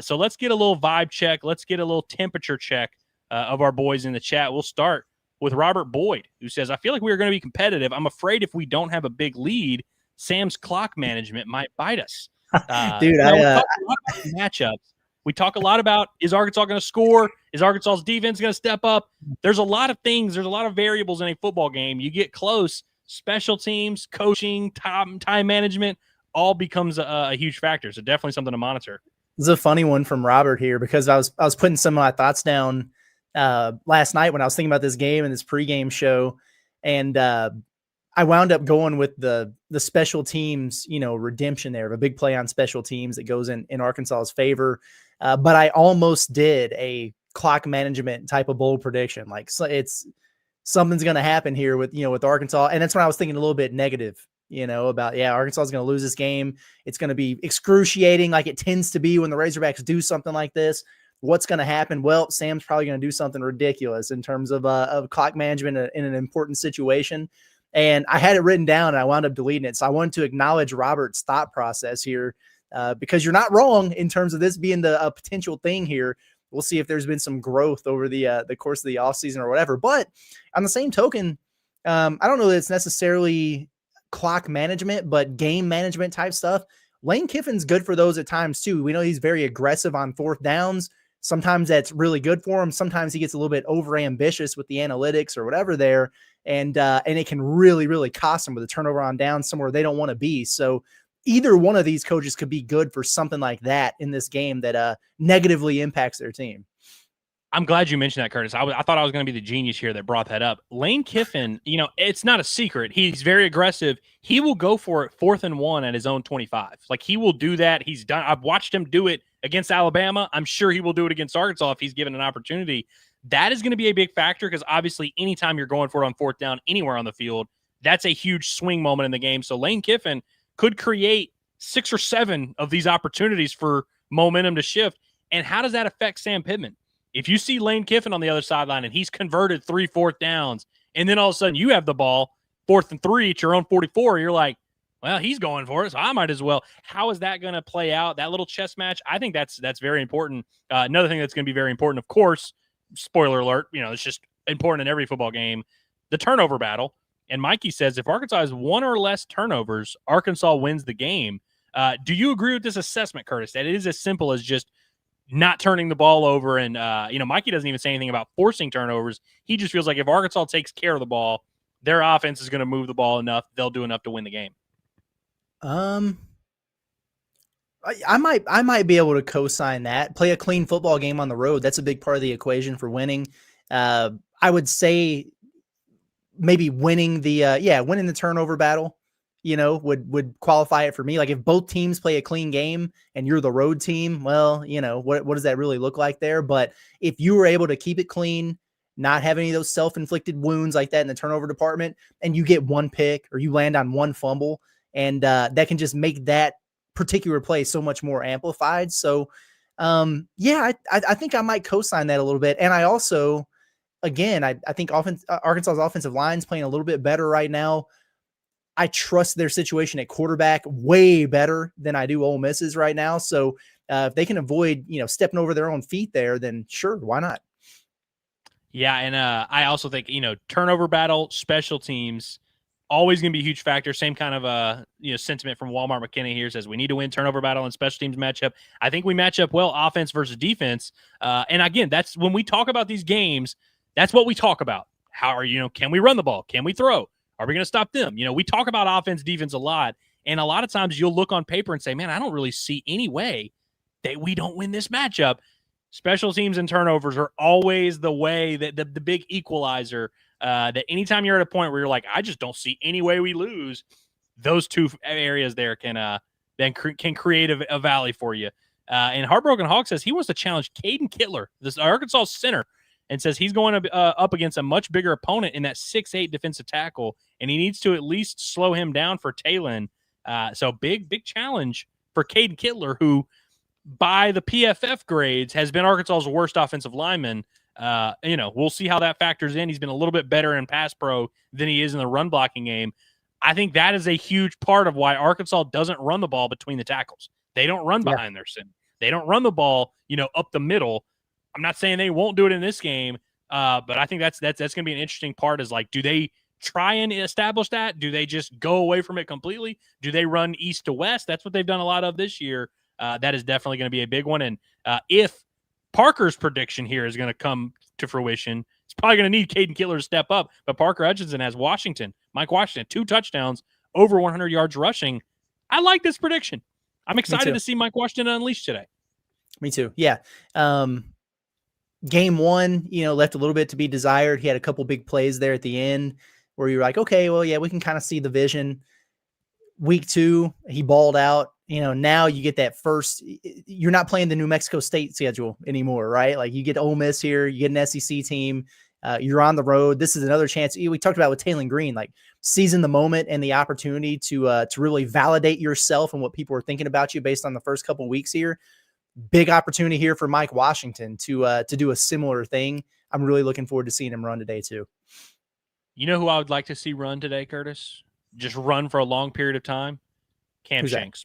So let's get a little vibe check. Let's get a little temperature check of our boys in the chat. We'll start with Robert Boyd, who says, I feel like we're going to be competitive. I'm afraid if we don't have a big lead, Sam's clock management might bite us. Dude, we talk a lot about matchups. We talk a lot about, is Arkansas going to score? Is Arkansas's defense going to step up? There's a lot of things. There's a lot of variables in a football game. You get close, special teams, coaching, time management, all becomes a huge factor. So definitely something to monitor. This is a funny one from Robert here because I was putting some of my thoughts down last night when I was thinking about this game and this pregame show. And I wound up going with the special teams, redemption there of a big play on special teams that goes in Arkansas's favor. But I almost did a clock management type of bold prediction. Like it's something's going to happen here with Arkansas. And that's when I was thinking a little bit negative, about, Arkansas is going to lose this game. It's going to be excruciating like it tends to be when the Razorbacks do something like this. What's going to happen? Well, Sam's probably going to do something ridiculous in terms of clock management in an important situation. And I had it written down and I wound up deleting it. So I wanted to acknowledge Robert's thought process here because you're not wrong in terms of this being a potential thing here. We'll see if there's been some growth over the course of the offseason or whatever. But on the same token, I don't know that it's necessarily clock management, but game management type stuff. Lane Kiffin's good for those at times too. We know he's very aggressive on fourth downs. Sometimes that's really good for him. Sometimes he gets a little bit over ambitious with the analytics or whatever there. And it can really, really cost them with a turnover on down somewhere they don't want to be. So either one of these coaches could be good for something like that in this game that negatively impacts their team. I'm glad you mentioned that, Curtis. I thought I was going to be the genius here that brought that up. Lane Kiffin, it's not a secret. He's very aggressive. He will go for it 4th and 1 at his own 25. Like, he will do that. He's done. I've watched him do it against Alabama. I'm sure he will do it against Arkansas if he's given an opportunity. That is going to be a big factor because obviously anytime you're going for it on 4th down anywhere on the field, that's a huge swing moment in the game. So Lane Kiffin could create 6 or 7 of these opportunities for momentum to shift. And how does that affect Sam Pittman? If you see Lane Kiffin on the other sideline and he's converted 3 4th downs, and then all of a sudden you have the ball 4th and 3 at your own 44, you're like, well, he's going for it, so I might as well. How is that going to play out? That little chess match, I think that's very important. Another thing that's going to be very important, of course, spoiler alert, it's just important in every football game, the turnover battle. And Mikey says if Arkansas has 1 or less turnovers, Arkansas wins the game. Do you agree with this assessment, Curtis, that it is as simple as just not turning the ball over? And, Mikey doesn't even say anything about forcing turnovers. He just feels like if Arkansas takes care of the ball, their offense is going to move the ball enough. They'll do enough to win the game. I might be able to co-sign that. Play a clean football game on the road. That's a big part of the equation for winning. I would say maybe winning the turnover battle, would qualify it for me. Like if both teams play a clean game and you're the road team, well, what does that really look like there? But if you were able to keep it clean, not have any of those self-inflicted wounds like that in the turnover department, and you get 1 pick or you land on 1 fumble, and that can just make that particular play so much more amplified. So, I think I might co-sign that a little bit. And I also, again, I think Arkansas's offensive line's playing a little bit better right now. I trust their situation at quarterback way better than I do Ole Miss's right now. So if they can avoid, stepping over their own feet there, then sure, why not? Yeah, and I also think, turnover battle, special teams, always going to be a huge factor. Same kind of sentiment from Walmart McKinney here says we need to win turnover battle and special teams matchup. I think we match up well offense versus defense. And again, that's when we talk about these games, that's what we talk about. Can we run the ball? Can we throw? Are we going to stop them? We talk about offense, defense a lot. And a lot of times you'll look on paper and say, man, I don't really see any way that we don't win this matchup. Special teams and turnovers are always the way that the big equalizer. That anytime you're at a point where you're like, I just don't see any way we lose, those 2 areas there can create a valley for you. And Heartbroken Hawk says he wants to challenge Caden Kittler, this Arkansas center, and says he's going up against a much bigger opponent in that 6'8" defensive tackle, and he needs to at least slow him down for Talon. So big challenge for Caden Kittler, who by the PFF grades has been Arkansas's worst offensive lineman. We'll see how that factors in. He's been a little bit better in pass pro than he is in the run blocking game. I think that is a huge part of why Arkansas doesn't run the ball between the tackles. They don't run behind their center. They don't run the ball, up the middle. I'm not saying they won't do it in this game, but I think that's going to be an interesting part is like, do they try and establish that? Do they just go away from it completely? Do they run east to west? That's what they've done a lot of this year. That is definitely going to be a big one. And if Parker's prediction here is going to come to fruition, it's probably going to need Caden Kittler to step up. But Parker Hutchinson has Mike Washington, 2 touchdowns, over 100 yards rushing. I like this prediction. I'm excited to see Mike Washington unleashed today. Me too. Yeah. Game 1, left a little bit to be desired. He had a couple big plays there at the end where you're like, okay, well, yeah, we can kind of see the vision. Week 2, he balled out. Now you get that first, you're not playing the New Mexico State schedule anymore, right? Like you get Ole Miss here, you get an SEC team, you're on the road. This is another chance. We talked about with Talon Green, like seizing the moment and the opportunity to really validate yourself and what people are thinking about you based on the first couple of weeks here. Big opportunity here for Mike Washington to do a similar thing. I'm really looking forward to seeing him run today too. You know who I would like to see run today, Curtis? Just run for a long period of time? Cam Shanks.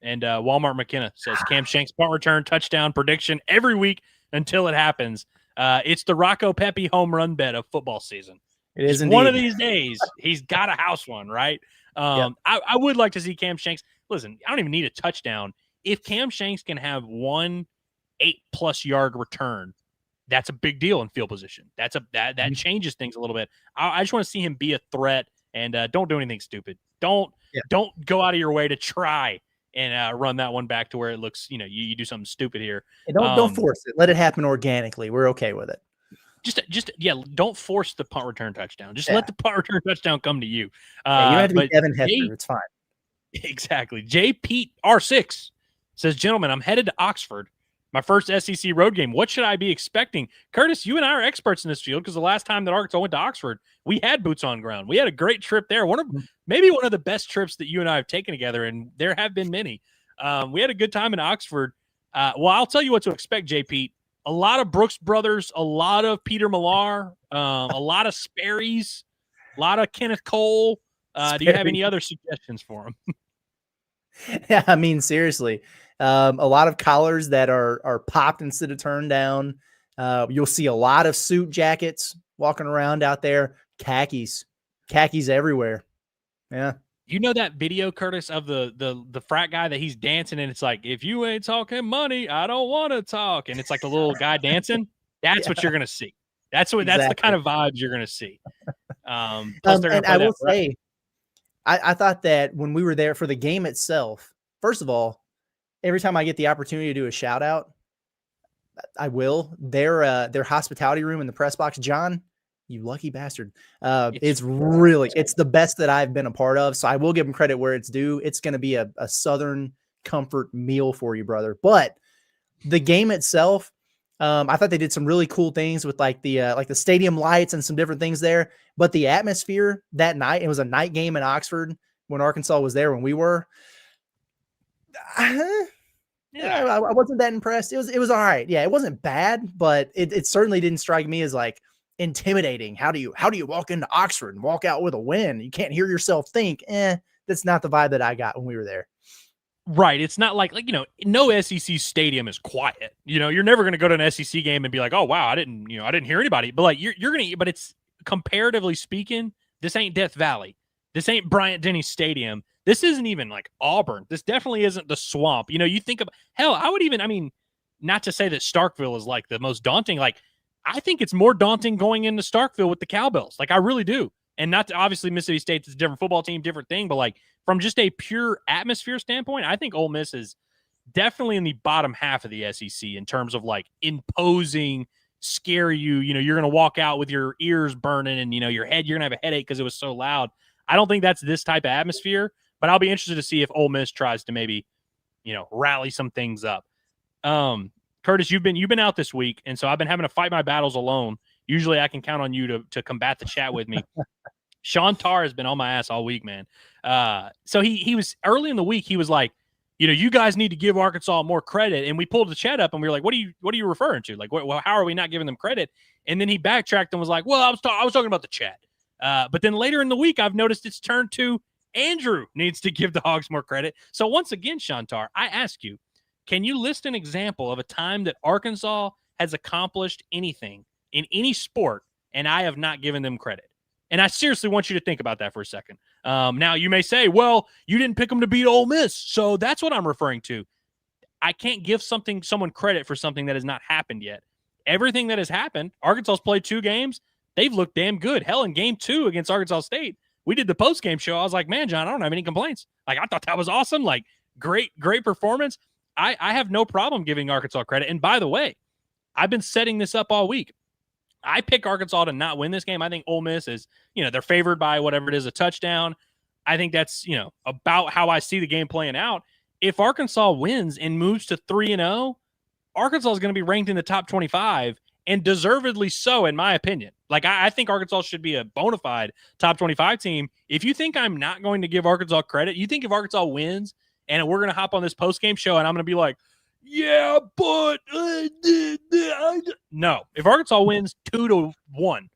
And Walmart McKenna says Cam Shanks punt return touchdown prediction every week until it happens. It's the Rocco Pepe home run bet of football season. It is one of these days, he's got a house one, right? Yep. I would like to see Cam Shanks. Listen, I don't even need a touchdown. If Cam Shanks can have 1 8+ yard return, that's a big deal in field position. That changes things a little bit. I just want to see him be a threat, and don't do anything stupid. Don't go out of your way to try and run that one back to where it looks, you do something stupid here. Don't force it. Let it happen organically. We're okay with it. Don't force the punt return touchdown. Just let the punt return touchdown come to you. You don't have to be Devin Hester. It's fine. Exactly. J. Pete R6 says, gentlemen, I'm headed to Oxford. My first SEC road game. What should I be expecting? Curtis, you and I are experts in this field because the last time that Arkansas went to Oxford, we had boots on ground. We had a great trip there. Maybe one of the best trips that you and I have taken together, and there have been many. We had a good time in Oxford. Well, I'll tell you what to expect, J. Pete. A lot of Brooks Brothers, a lot of Peter Millar, a lot of Sperry's, a lot of Kenneth Cole. Do you have any other suggestions for him? Yeah, I mean, seriously. A lot of collars that are popped instead of turned down. You'll see a lot of suit jackets walking around out there. Khakis everywhere. Yeah. You know that video, Curtis, of the frat guy that he's dancing, and it's like, if you ain't talking money, I don't want to talk. And it's like the little guy dancing. That's what you're gonna see. That's the kind of vibes you're gonna see. And I will say, I thought that when we were there for the game itself, first of all, every time I get the opportunity to do a shout out, I will. Their hospitality room in the press box, John, you lucky bastard. It's the best that I've been a part of. So I will give them credit where it's due. It's going to be a Southern comfort meal for you, brother. But the game itself, I thought they did some really cool things with like the stadium lights and some different things there. But the atmosphere that night, it was a night game in Oxford when Arkansas was there when we were. I wasn't that impressed. It was all right. Yeah, it wasn't bad, but it certainly didn't strike me as like intimidating. How do you walk into Oxford and walk out with a win? You can't hear yourself think. That's not the vibe that I got when we were there. Right. It's not like no SEC stadium is quiet. You're never going to go to an SEC game and be like, oh wow, I didn't hear anybody. But like you're going to, but it's comparatively speaking, this ain't Death Valley. This ain't Bryant-Denny Stadium. This isn't even like Auburn. This definitely isn't the Swamp. You think of hell, not to say that Starkville is like the most daunting. Like, I think it's more daunting going into Starkville with the Cowbells. Like, I really do. And not to, obviously Mississippi State's a different football team, different thing, but like from just a pure atmosphere standpoint, I think Ole Miss is definitely in the bottom half of the SEC in terms of like imposing, scare you. You're going to walk out with your ears burning and your head, you're going to have a headache because it was so loud. I don't think that's this type of atmosphere. But I'll be interested to see if Ole Miss tries to maybe, rally some things up. Curtis, you've been out this week, and so I've been having to fight my battles alone. Usually I can count on you to combat the chat with me. Sean Tarr has been on my ass all week, man. So he was early in the week. He was like, you guys need to give Arkansas more credit. And we pulled the chat up, and we were like, what are you referring to? Like, how are we not giving them credit? And then he backtracked and was like, well, I was talking about the chat. But then later in the week, I've noticed it's turned to Andrew needs to give the Hogs more credit. So once again, Shantar, I ask you, can you list an example of a time that Arkansas has accomplished anything in any sport and I have not given them credit? And I seriously want you to think about that for a second. Now, you may say, well, you didn't pick them to beat Ole Miss, so that's what I'm referring to. I can't give someone credit for something that has not happened yet. Everything that has happened, Arkansas's played 2 games. They've looked damn good. Hell, in game 2 against Arkansas State, we did the post-game show. I was like, man, John, I don't have any complaints. Like, I thought that was awesome. Like, great performance. I have no problem giving Arkansas credit. And by the way, I've been setting this up all week. I pick Arkansas to not win this game. I think Ole Miss is, they're favored by whatever it is, a touchdown. I think that's, about how I see the game playing out. If Arkansas wins and moves to 3-0, Arkansas is going to be ranked in the top 25. And deservedly so, in my opinion. Like, I think Arkansas should be a bona fide top 25 team. If you think I'm not going to give Arkansas credit, you think if Arkansas wins and we're going to hop on this post-game show and I'm going to be like, yeah, but no. If Arkansas wins 2-1,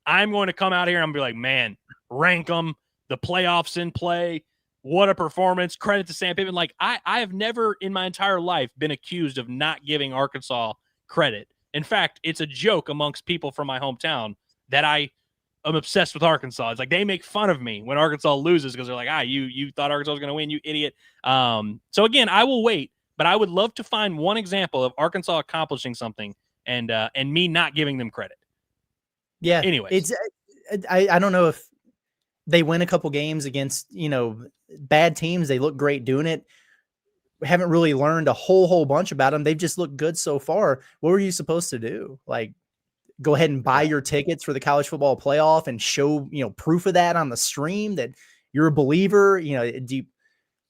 I'm going to come out here and I'm going to be like, man, rank them. The playoffs in play. what a performance, credit to Sam Pittman. Like, I have never in my entire life been accused of not giving Arkansas credit. In fact, it's a joke amongst people from my hometown that I am obsessed with Arkansas. It's like they make fun of me when Arkansas loses because they're like, you thought Arkansas was going to win, you idiot. So again, I will wait, but I would love to find one example of Arkansas accomplishing something and me not giving them credit. Yeah. Anyways, I don't know if they win a couple games against, bad teams. They look great doing it. We haven't really learned a whole bunch about them. They've just looked good so far. What were you supposed to do? Like, go ahead and buy your tickets for the college football playoff and show, proof of that on the stream that you're a believer. Do you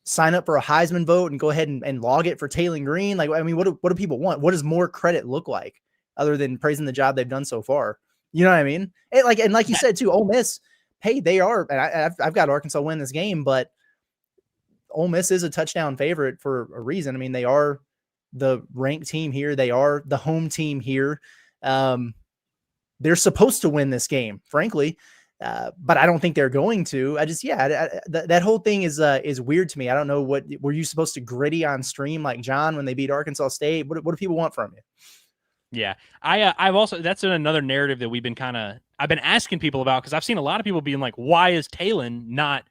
sign up for a Heisman vote and go ahead and log it for Taylor Green? Like, I mean, what do people want? What does more credit look like other than praising the job they've done so far? You know what I mean? And like you said too, Ole Miss, hey, they are, and I've got Arkansas win this game, but Ole Miss is a touchdown favorite for a reason. I mean, they are the ranked team here. They are the home team here. They're supposed to win this game, frankly, but I don't think they're going to. That whole thing is weird to me. I don't know, what were you supposed to gritty on stream like John when they beat Arkansas State? What do people want from you? Yeah, I've also, that's another narrative that I've been asking people about, because I've seen a lot of people being like, why is Talon not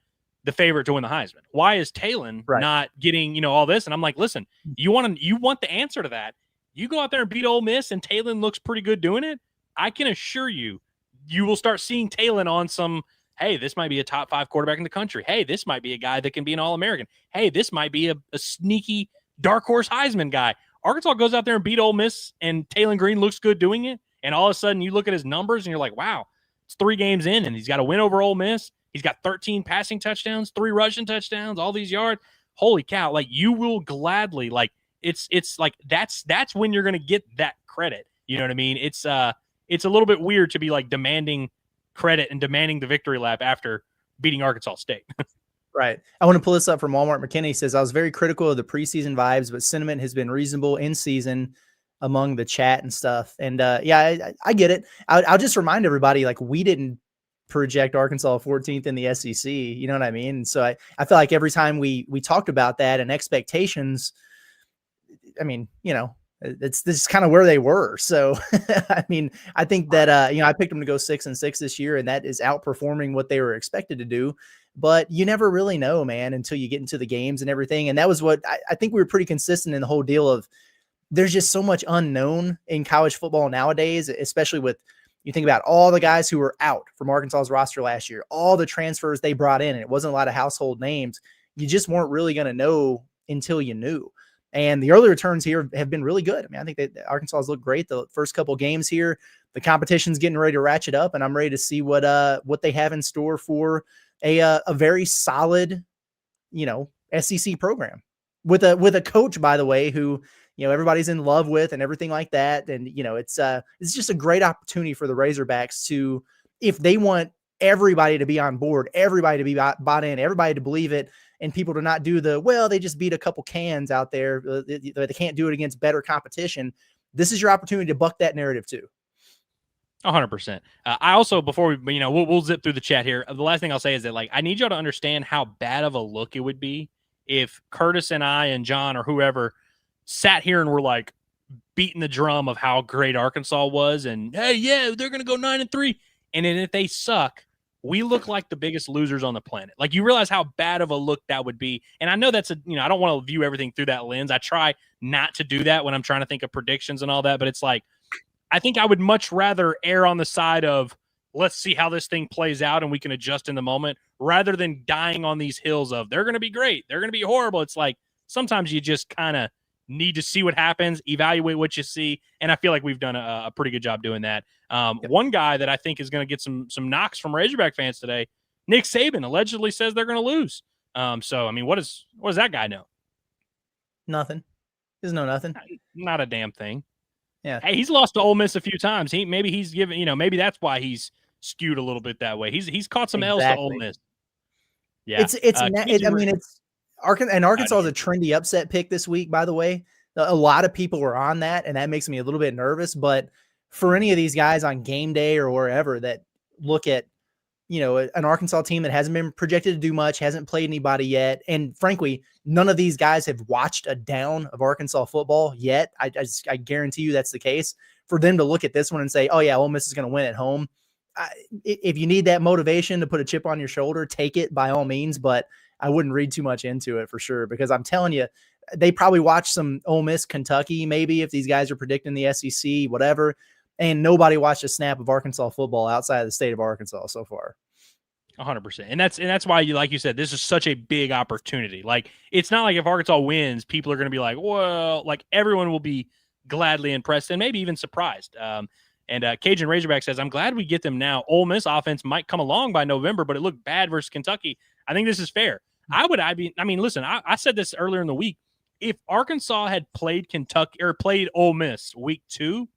the favorite to win the Heisman? Why is Talon not getting, all this? And I'm like, listen, you want the answer to that. You go out there and beat Ole Miss and Talon looks pretty good doing it. I can assure you, you will start seeing Talon on some, hey, this might be a top 5 quarterback in the country. Hey, this might be a guy that can be an All-American. Hey, this might be a sneaky dark horse Heisman guy. Arkansas goes out there and beat Ole Miss, and Taylor Green looks good doing it. And all of a sudden, you look at his numbers, and you're like, wow, it's 3 games in, and he's got a win over Ole Miss. He's got 13 passing touchdowns, 3 rushing touchdowns, all these yards. Holy cow. Like, you will gladly, like, it's like that's when you're going to get that credit. You know what I mean? It's a little bit weird to be, like, demanding credit and demanding the victory lap after beating Arkansas State. Right. I want to pull this up from Walmart. McKinney says, I was very critical of the preseason vibes, but sentiment has been reasonable in season among the chat and stuff. And I get it. I'll just remind everybody, like, we didn't project Arkansas 14th in the SEC. You know what I mean? And so I feel like every time we talked about that and expectations, I mean, this is kind of where they were. So, I mean, I think that, I picked them to go 6-6 this year, and that is outperforming what they were expected to do. But you never really know, man, until you get into the games and everything. And that was what I think we were pretty consistent in the whole deal of, there's just so much unknown in college football nowadays, especially with, you think about all the guys who were out from Arkansas's roster last year, all the transfers they brought in, and it wasn't a lot of household names. You just weren't really going to know until you knew. And the early returns here have been really good. I mean, I think that Arkansas has looked great the first couple games here. The competition's getting ready to ratchet up, and I'm ready to see what they have in store for a very solid, SEC program with a coach, by the way, who, everybody's in love with and everything like that. And, it's just a great opportunity for the Razorbacks to, if they want everybody to be on board, everybody to be bought in, everybody to believe it, and people to not do they just beat a couple cans out there. They can't do it against better competition. This is your opportunity to buck that narrative too. 100%. I also, before we, we'll zip through the chat here. The last thing I'll say is that, like, I need y'all to understand how bad of a look it would be if Curtis and I and John or whoever sat here and were like beating the drum of how great Arkansas was, and hey, yeah, they're going to go 9-3. And then if they suck, we look like the biggest losers on the planet. Like, you realize how bad of a look that would be. And I know that's I don't want to view everything through that lens. I try not to do that when I'm trying to think of predictions and all that, but it's like, I think I would much rather err on the side of, let's see how this thing plays out and we can adjust in the moment, rather than dying on these hills of, they're going to be great, they're going to be horrible. It's like, sometimes you just kind of need to see what happens, evaluate what you see. And I feel like we've done a pretty good job doing that. One guy that I think is going to get some knocks from Razorback fans today, Nick Saban, allegedly says they're going to lose. So, I mean, what does that guy know? Nothing. Doesn't know nothing. Not a damn thing. Yeah. Hey, he's lost to Ole Miss a few times. Maybe he's given, maybe that's why he's skewed a little bit that way. He's caught some L's to Ole Miss. Yeah. Arkansas is a trendy upset pick this week, by the way. A lot of people are on that, and that makes me a little bit nervous. But for any of these guys on game day or wherever that look at an Arkansas team that hasn't been projected to do much, hasn't played anybody yet. And frankly, none of these guys have watched a down of Arkansas football yet. I guarantee you that's the case. For them to look at this one and say, oh yeah, Ole Miss is going to win at home. If you need that motivation to put a chip on your shoulder, take it by all means, but I wouldn't read too much into it for sure, because I'm telling you, they probably watched some Ole Miss, Kentucky, maybe, if these guys are predicting the SEC, whatever. And nobody watched a snap of Arkansas football outside of the state of Arkansas so far. 100%. And that's why, like you said, this is such a big opportunity. Like, it's not like if Arkansas wins, people are going to be like, well, like everyone will be gladly impressed and maybe even surprised. And Cajun Razorback says, I'm glad we get them now. Ole Miss offense might come along by November, but it looked bad versus Kentucky. I think this is fair. Listen, I said this earlier in the week. If Arkansas had played Kentucky or played Ole Miss week 2,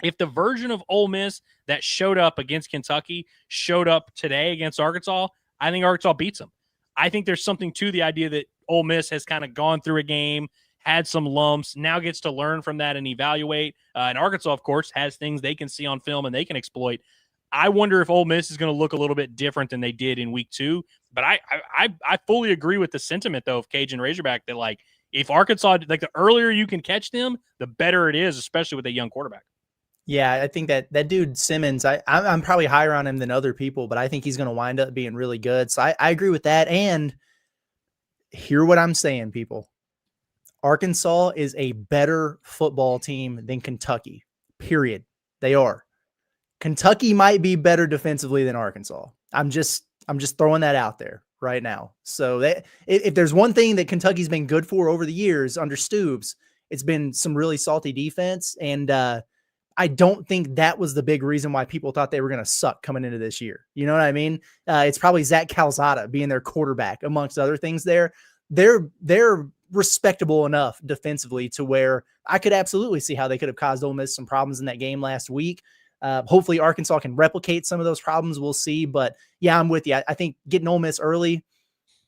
if the version of Ole Miss that showed up against Kentucky showed up today against Arkansas, I think Arkansas beats them. I think there's something to the idea that Ole Miss has kind of gone through a game, had some lumps, now gets to learn from that and evaluate. And Arkansas, of course, has things they can see on film and they can exploit. I wonder if Ole Miss is going to look a little bit different than they did in week 2. But I fully agree with the sentiment, though, of Cajun Razorback that, like, if Arkansas, like, the earlier you can catch them, the better it is, especially with a young quarterback. Yeah, I think that dude Simmons, I'm probably higher on him than other people, but I think he's going to wind up being really good. So I agree with that. And hear what I'm saying, people. Arkansas is a better football team than Kentucky, period. They are. Kentucky might be better defensively than Arkansas. I'm just throwing that out there right now. So if there's one thing that Kentucky's been good for over the years under Stoops, it's been some really salty defense. And I don't think that was the big reason why people thought they were going to suck coming into this year. You know what I mean? It's probably Zach Calzada being their quarterback, amongst other things there. They're respectable enough defensively to where I could absolutely see how they could have caused Ole Miss some problems in that game last week. Hopefully Arkansas can replicate some of those problems. We'll see. But yeah, I'm with you. I think getting Ole Miss early,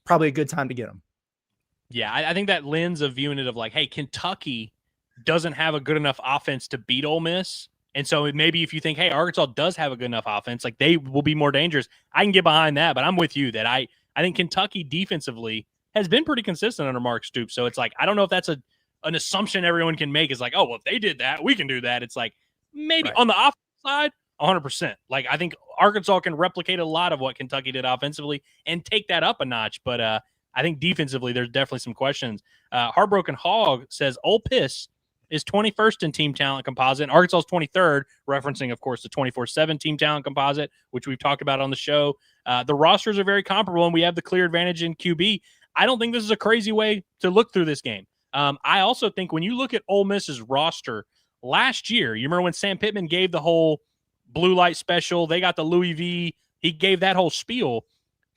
probably a good time to get them. Yeah, I think that lens of viewing it of like, hey, Kentucky doesn't have a good enough offense to beat Ole Miss. And so maybe if you think, hey, Arkansas does have a good enough offense, like they will be more dangerous. I can get behind that, but I'm with you that I think Kentucky defensively has been pretty consistent under Mark Stoops. So it's like, I don't know if that's an assumption everyone can make is like, oh, well, if they did that, we can do that. It's like, maybe right. On the offensive side, 100%. Like, I think Arkansas can replicate a lot of what Kentucky did offensively and take that up a notch. But I think defensively, there's definitely some questions. Heartbroken Hog says, Ole Miss is 21st in team talent composite. And Arkansas is 23rd, referencing, of course, the 24/7 team talent composite, which we've talked about on the show. The rosters are very comparable, and we have the clear advantage in QB. I don't think this is a crazy way to look through this game. I also think when you look at Ole Miss's roster last year, you remember when Sam Pittman gave the whole blue light special, they got the Louis V, he gave that whole spiel.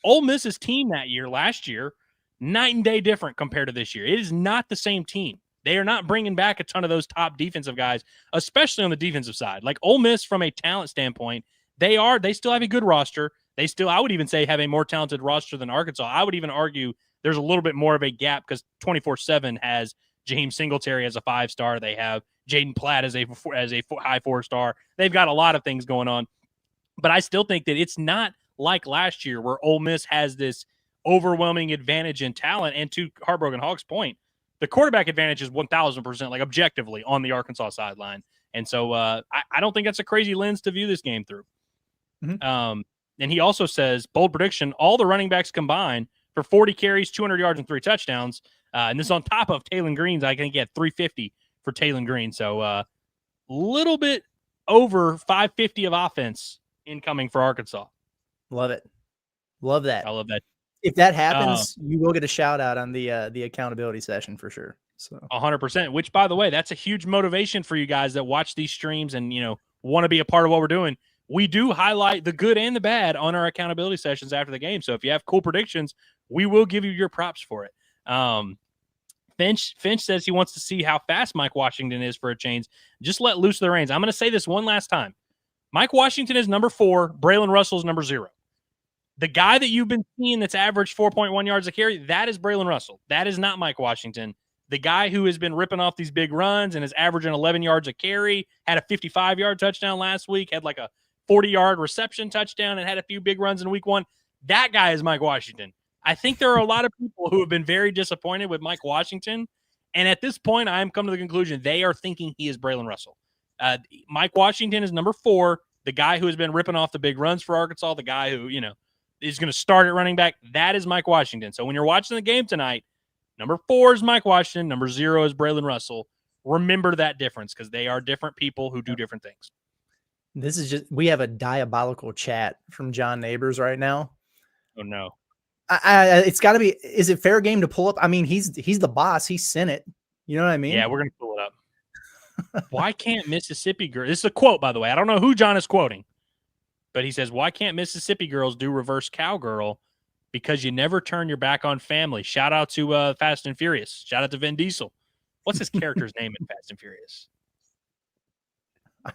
Ole Miss's team that year, last year, night and day different compared to this year. It is not the same team. They are not bringing back a ton of those top defensive guys, especially on the defensive side. Like Ole Miss, from a talent standpoint, they still have a good roster. They still, I would even say, have a more talented roster than Arkansas. I would even argue there's a little bit more of a gap because 24/7 has James Singletary as a 5-star. They have Jaden Platt as a high 4-star. They've got a lot of things going on. But I still think that it's not like last year where Ole Miss has this overwhelming advantage in talent. And to Heartbroken Hog's point, the quarterback advantage is 1,000%, like objectively, on the Arkansas sideline. And so I don't think that's a crazy lens to view this game through. Mm-hmm. And he also says, bold prediction, all the running backs combined for 40 carries, 200 yards, and 3 touchdowns. And this is on top of Taylon Green's. I think he had 350 for Taylon Green. So little bit over 550 of offense incoming for Arkansas. Love it. Love that. I love that. If that happens, you will get a shout out on the accountability session for sure. So 100%, which, by the way, that's a huge motivation for you guys that watch these streams and, want to be a part of what we're doing. We do highlight the good and the bad on our accountability sessions after the game. So if you have cool predictions, we will give you your props for it. Finch says he wants to see how fast Mike Washington is for a change. Just let loose the reins. I'm going to say this one last time. Mike Washington is number 4. Braylon Russell is number 0. The guy that you've been seeing that's averaged 4.1 yards a carry, that is Braylon Russell. That is not Mike Washington. The guy who has been ripping off these big runs and is averaging 11 yards a carry, had a 55-yard touchdown last week, had like a 40-yard reception touchdown and had a few big runs in week 1. That guy is Mike Washington. I think there are a lot of people who have been very disappointed with Mike Washington. And at this point, I'm come to the conclusion they are thinking he is Braylon Russell. Mike Washington is number 4, the guy who has been ripping off the big runs for Arkansas, the guy who, is going to start at running back. That is Mike Washington. So when you're watching the game tonight, number 4 is Mike Washington. Number 0 is Braylon Russell. Remember that difference because they are different people who do different things. This is we have a diabolical chat from John Neighbors right now. Oh, no. It's got to be, is it fair game to pull up? I mean, he's the boss. He sent it. You know what I mean? Yeah, we're going to pull it up. Why can't Mississippi girls, this is a quote, by the way. I don't know who John is quoting, but he says, why can't Mississippi girls do reverse cowgirl? Because you never turn your back on family. Shout out to Fast and Furious. Shout out to Vin Diesel. What's his character's name in Fast and Furious?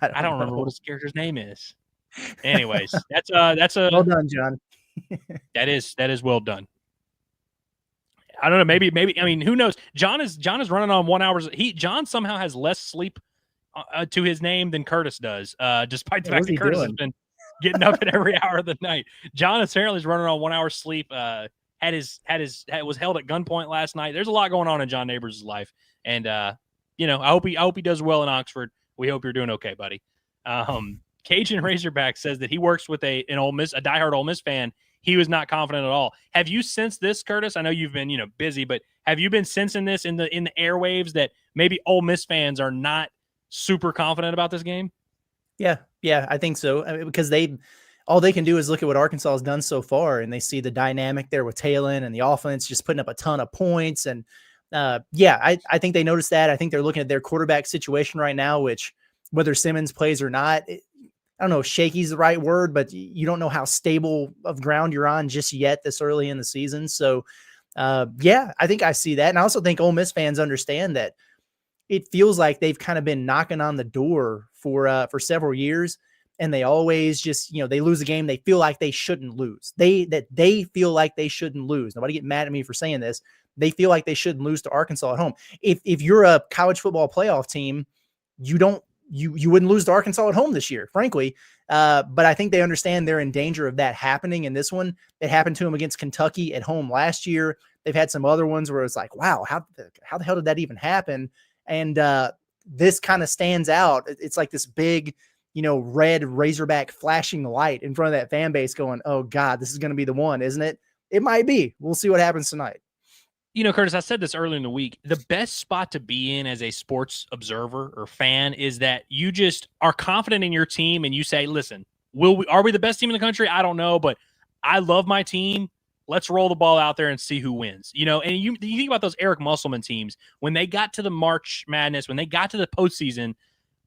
I don't remember what his character's name is. Anyways, that's a well done, John. that is well done. I don't know. Maybe. I mean, who knows? John is running on 1 hour. John somehow has less sleep to his name than Curtis does, despite the fact that Curtis has been getting up at every hour of the night. John apparently is running on 1 hour sleep. Was held at gunpoint last night. There's a lot going on in John Neighbors' life, and I hope he does well in Oxford. We hope you're doing okay, buddy. Cajun Razorback says that he works with a diehard Ole Miss fan. He was not confident at all. Have you sensed this, Curtis? I know you've been, busy, but have you been sensing this in the airwaves that maybe Ole Miss fans are not super confident about this game? Yeah, I think so. I mean, because all they can do is look at what Arkansas has done so far, and they see the dynamic there with Talon and the offense just putting up a ton of points. And I think they noticed that. I think they're looking at their quarterback situation right now, which whether Simmons plays or not, I don't know if shaky is the right word, but you don't know how stable of ground you're on just yet this early in the season. So, I think I see that. And I also think Ole Miss fans understand that it feels like they've kind of been knocking on the door for several years, and they always just, they lose a game they feel like they shouldn't lose. They feel like they shouldn't lose. Nobody get mad at me for saying this. They feel like they shouldn't lose to Arkansas at home. If you're a college football playoff team, you wouldn't lose to Arkansas at home this year, frankly. But I think they understand they're in danger of that happening in this one. It happened to them against Kentucky at home last year. They've had some other ones where it's like, wow, how the hell did that even happen? And this kind of stands out. It's like this big, red Razorback flashing light in front of that fan base going, oh God, this is going to be the one, isn't it? It might be. We'll see what happens tonight. Curtis, I said this earlier in the week. The best spot to be in as a sports observer or fan is that you just are confident in your team and you say, listen, are we the best team in the country? I don't know, but I love my team. Let's roll the ball out there and see who wins. And you think about those Eric Musselman teams when they got to the March Madness, when they got to the postseason.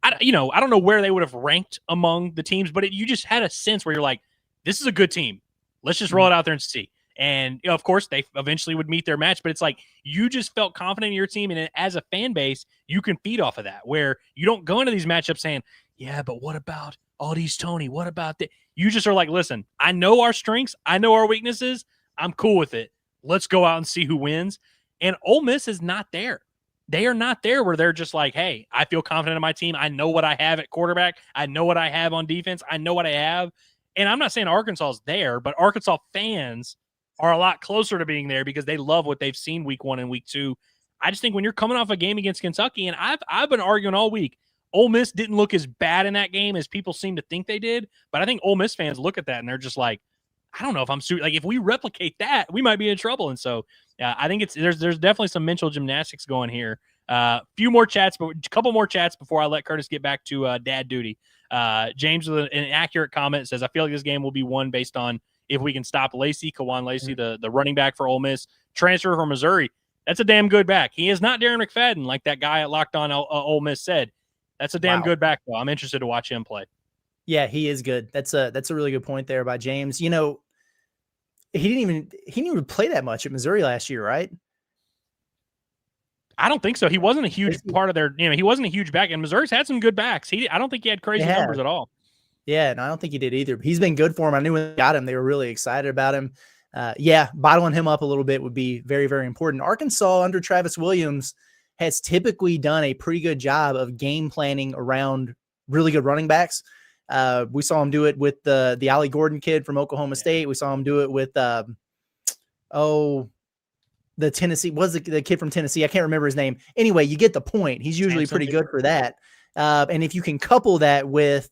I don't know where they would have ranked among the teams, but you just had a sense where you're like, this is a good team. Let's just roll it out there and see. And, of course, they eventually would meet their match, but it's like you just felt confident in your team. And as a fan base, you can feed off of that, where you don't go into these matchups saying, yeah, but what about Aldis Tony? What about that? You just are like, listen, I know our strengths. I know our weaknesses. I'm cool with it. Let's go out and see who wins. And Ole Miss is not there. They are not there where they're just like, hey, I feel confident in my team. I know what I have at quarterback. I know what I have on defense. I know what I have. And I'm not saying Arkansas is there, but Arkansas fans are a lot closer to being there because they love what they've seen week 1 and week 2. I just think when you're coming off a game against Kentucky, and I've been arguing all week, Ole Miss didn't look as bad in that game as people seem to think they did. But I think Ole Miss fans look at that and they're just like, I don't know if I'm like if we replicate that, we might be in trouble. And so I think there's definitely some mental gymnastics going here. A couple more chats before I let Curtis get back to dad duty. James with an accurate comment says, I feel like this game will be won based on if we can stop Kawan Lacey, the running back for Ole Miss, transfer from Missouri. That's a damn good back. He is not Darren McFadden, like that guy at Locked On Ole Miss said. That's a damn good back, though. I'm interested to watch him play. Yeah, he is good. That's a really good point there by James. He didn't even play that much at Missouri last year, right? I don't think so. He wasn't a huge part of their, he wasn't a huge back, and Missouri's had some good backs. I don't think he had crazy numbers at all. Yeah, and I don't think he did either. But he's been good for him. I knew when they got him, they were really excited about him. Bottling him up a little bit would be very, very important. Arkansas under Travis Williams has typically done a pretty good job of game planning around really good running backs. We saw him do it with the Ollie Gordon kid from Oklahoma State. We saw him do it with the Tennessee, was the kid from Tennessee. I can't remember his name. Anyway, you get the point. He's usually pretty good for that. And if you can couple that with,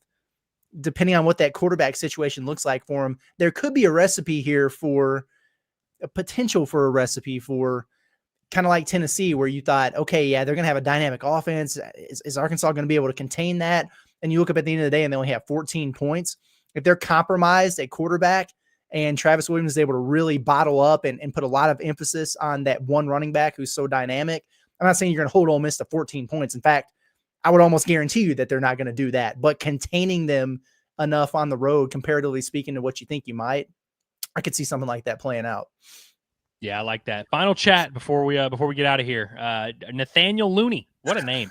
depending on what that quarterback situation looks like for him, there could be a recipe here for a potential for a recipe for kind of like Tennessee, where you thought, okay, yeah, they're going to have a dynamic offense. Is Arkansas going to be able to contain that? And you look up at the end of the day and they only have 14 points. If they're compromised at quarterback and Travis Williams is able to really bottle up and put a lot of emphasis on that one running back who's so dynamic, I'm not saying you're going to hold Ole Miss to 14 points. In fact, I would almost guarantee you that they're not going to do that, but containing them enough on the road, comparatively speaking to what you think you might, I could see something like that playing out. Yeah, I like that. Final chat before we get out of here. Nathaniel Looney, what a name,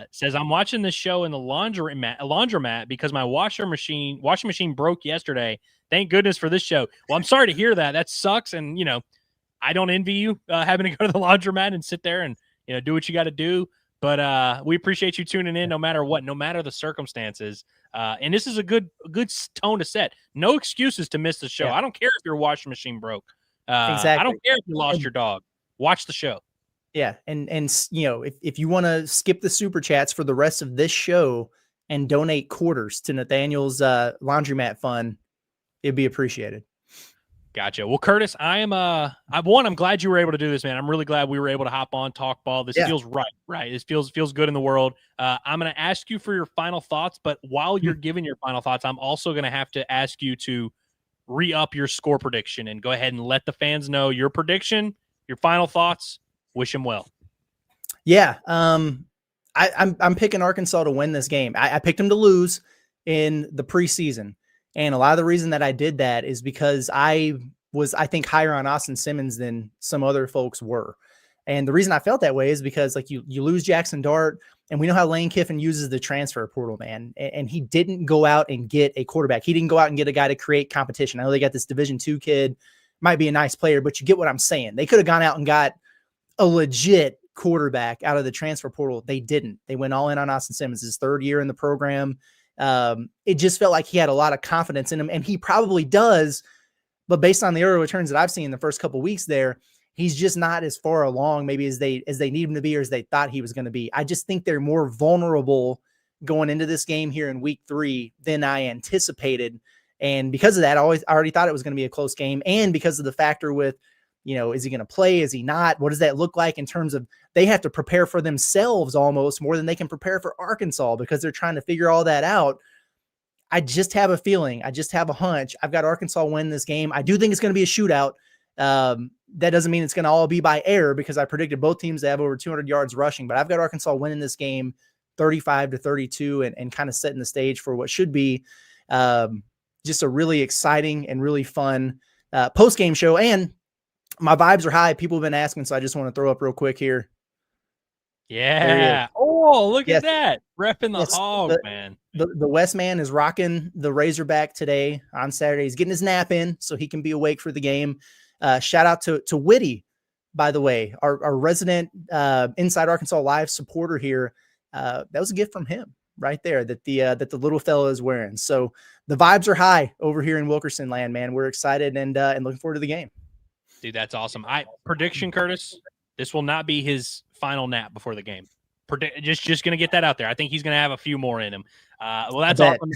says, I'm watching this show in the laundromat because my washing machine broke yesterday. Thank goodness for this show. Well, I'm sorry to hear that. That sucks. And, I don't envy you having to go to the laundromat and sit there and, do what you got to do. But we appreciate you tuning in no matter what, no matter the circumstances. And this is a good tone to set. No excuses to miss the show. Yeah. I don't care if your washing machine broke. Exactly. I don't care if you lost your dog. Watch the show. Yeah. And if you want to skip the super chats for the rest of this show and donate quarters to Nathaniel's laundromat fund, it'd be appreciated. Gotcha. Well, Curtis, I'm glad you were able to do this, man. I'm really glad we were able to hop on, talk ball. This feels right. This feels good in the world. I'm going to ask you for your final thoughts, but while you're giving your final thoughts, I'm also going to have to ask you to re-up your score prediction and go ahead and let the fans know your prediction, your final thoughts. Wish them well. Yeah. I'm picking Arkansas to win this game. I picked them to lose in the preseason. And a lot of the reason that I did that is because I think, higher on Austin Simmons than some other folks were. And the reason I felt that way is because, like, you lose Jackson Dart, and we know how Lane Kiffin uses the transfer portal, man. And he didn't go out and get a quarterback. He didn't go out and get a guy to create competition. I know they got this Division II kid, might be a nice player, but you get what I'm saying. They could have gone out and got a legit quarterback out of the transfer portal. They didn't. They went all in on Austin Simmons, his third year in the program. It just felt like he had a lot of confidence in him, and he probably does, but based on the early returns that I've seen in the first couple of weeks there, he's just not as far along maybe as they need him to be, or as they thought he was going to be. I just think they're more vulnerable going into this game here in week 3 than I anticipated. And because of that, I already thought it was going to be a close game. And because of the factor with, is he going to play? Is he not? What does that look like in terms of they have to prepare for themselves almost more than they can prepare for Arkansas, because they're trying to figure all that out. I just have a feeling. I just have a hunch. I've got Arkansas win this game. I do think it's going to be a shootout. That doesn't mean it's going to all be by air, because I predicted both teams to have over 200 yards rushing, but I've got Arkansas winning this game 35-32 and kind of setting the stage for what should be just a really exciting and really fun post-game show. And my vibes are high. People have been asking, so I just want to throw up real quick here. Yeah. Oh, look at that. Repping the hog, man. The West man is rocking the Razorback today on Saturday. He's getting his nap in so he can be awake for the game. Shout out to Whitty, by the way, our resident Inside Arkansas Live supporter here. That was a gift from him right there that the little fella is wearing. So the vibes are high over here in Wilkerson land, man. We're excited and looking forward to the game. Dude, that's awesome. Prediction, Curtis, this will not be his final nap before the game. Just going to get that out there. I think he's going to have a few more in him. Well, that's awesome.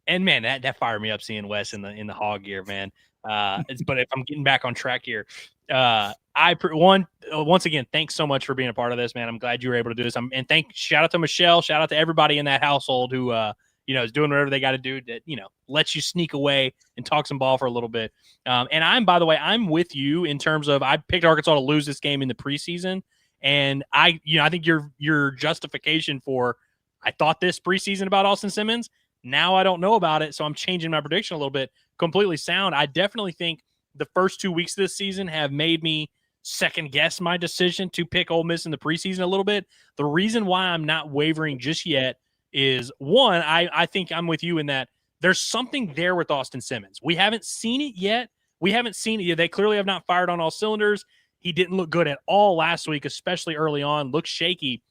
And man, that fired me up seeing Wes in the hog gear, man. But if I'm getting back on track here, once again, thanks so much for being a part of this, man. I'm glad you were able to do this. And shout out to Michelle, shout out to everybody in that household who, is doing whatever they got to do that, lets you sneak away and talk some ball for a little bit. And by the way, I'm with you in terms of, I picked Arkansas to lose this game in the preseason. And I think your justification for, I thought this preseason about Austin Simmons, now I don't know about it. So I'm changing my prediction a little bit. Completely sound. I definitely think the first 2 weeks of this season have made me second guess my decision to pick Ole Miss in the preseason a little bit. The reason why I'm not wavering just yet is, one, I think I'm with you in that there's something there with Austin Simmons. We haven't seen it yet. They clearly have not fired on all cylinders. He didn't look good at all last week, especially early on, looked shaky.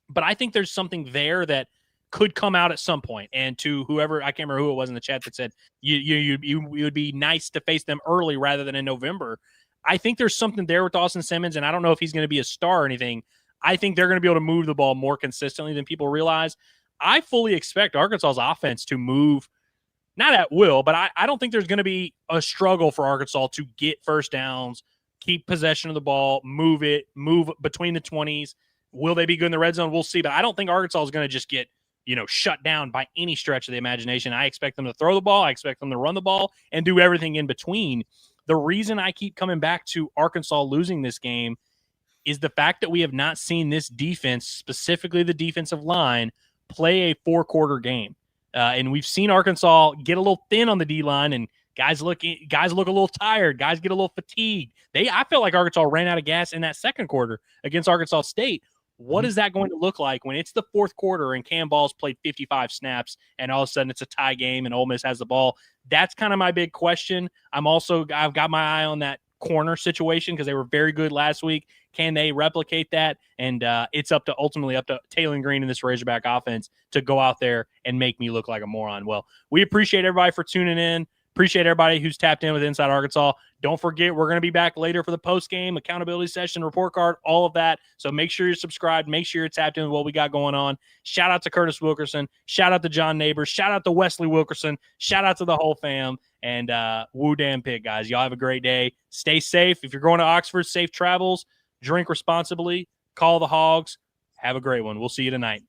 But I think there's something there that could come out at some point. And to whoever, I can't remember who it was in the chat that said you would be nice to face them early rather than in November. I think there's something there with Austin Simmons, and I don't know if he's going to be a star or anything. I think they're going to be able to move the ball more consistently than people realize. I fully expect Arkansas's offense to move, not at will, but I don't think there's going to be a struggle for Arkansas to get first downs, keep possession of the ball, move between the 20s. Will they be good in the red zone? We'll see, but I don't think Arkansas is going to just get shut down by any stretch of the imagination. I expect them to throw the ball. I expect them to run the ball and do everything in between. The reason I keep coming back to Arkansas losing this game is the fact that we have not seen this defense, specifically the defensive line, play a 4-quarter game. And we've seen Arkansas get a little thin on the D-line, and guys look a little tired. Guys get a little fatigued. I felt like Arkansas ran out of gas in that second quarter against Arkansas State. What is that going to look like when it's the fourth quarter and Cam Ball's played 55 snaps and all of a sudden it's a tie game and Ole Miss has the ball? That's kind of my big question. I've got my eye on that corner situation because they were very good last week. Can they replicate that? And it's ultimately up to Taylor Green and this Razorback offense to go out there and make me look like a moron. Well, we appreciate everybody for tuning in. Appreciate everybody who's tapped in with Inside Arkansas. Don't forget, we're going to be back later for the post-game accountability session, report card, all of that. So make sure you're subscribed. Make sure you're tapped in with what we got going on. Shout out to Curtis Wilkerson. Shout out to John Neighbors. Shout out to Wesley Wilkerson. Shout out to the whole fam. And woo damn pig, guys. Y'all have a great day. Stay safe. If you're going to Oxford, safe travels. Drink responsibly. Call the Hogs. Have a great one. We'll see you tonight.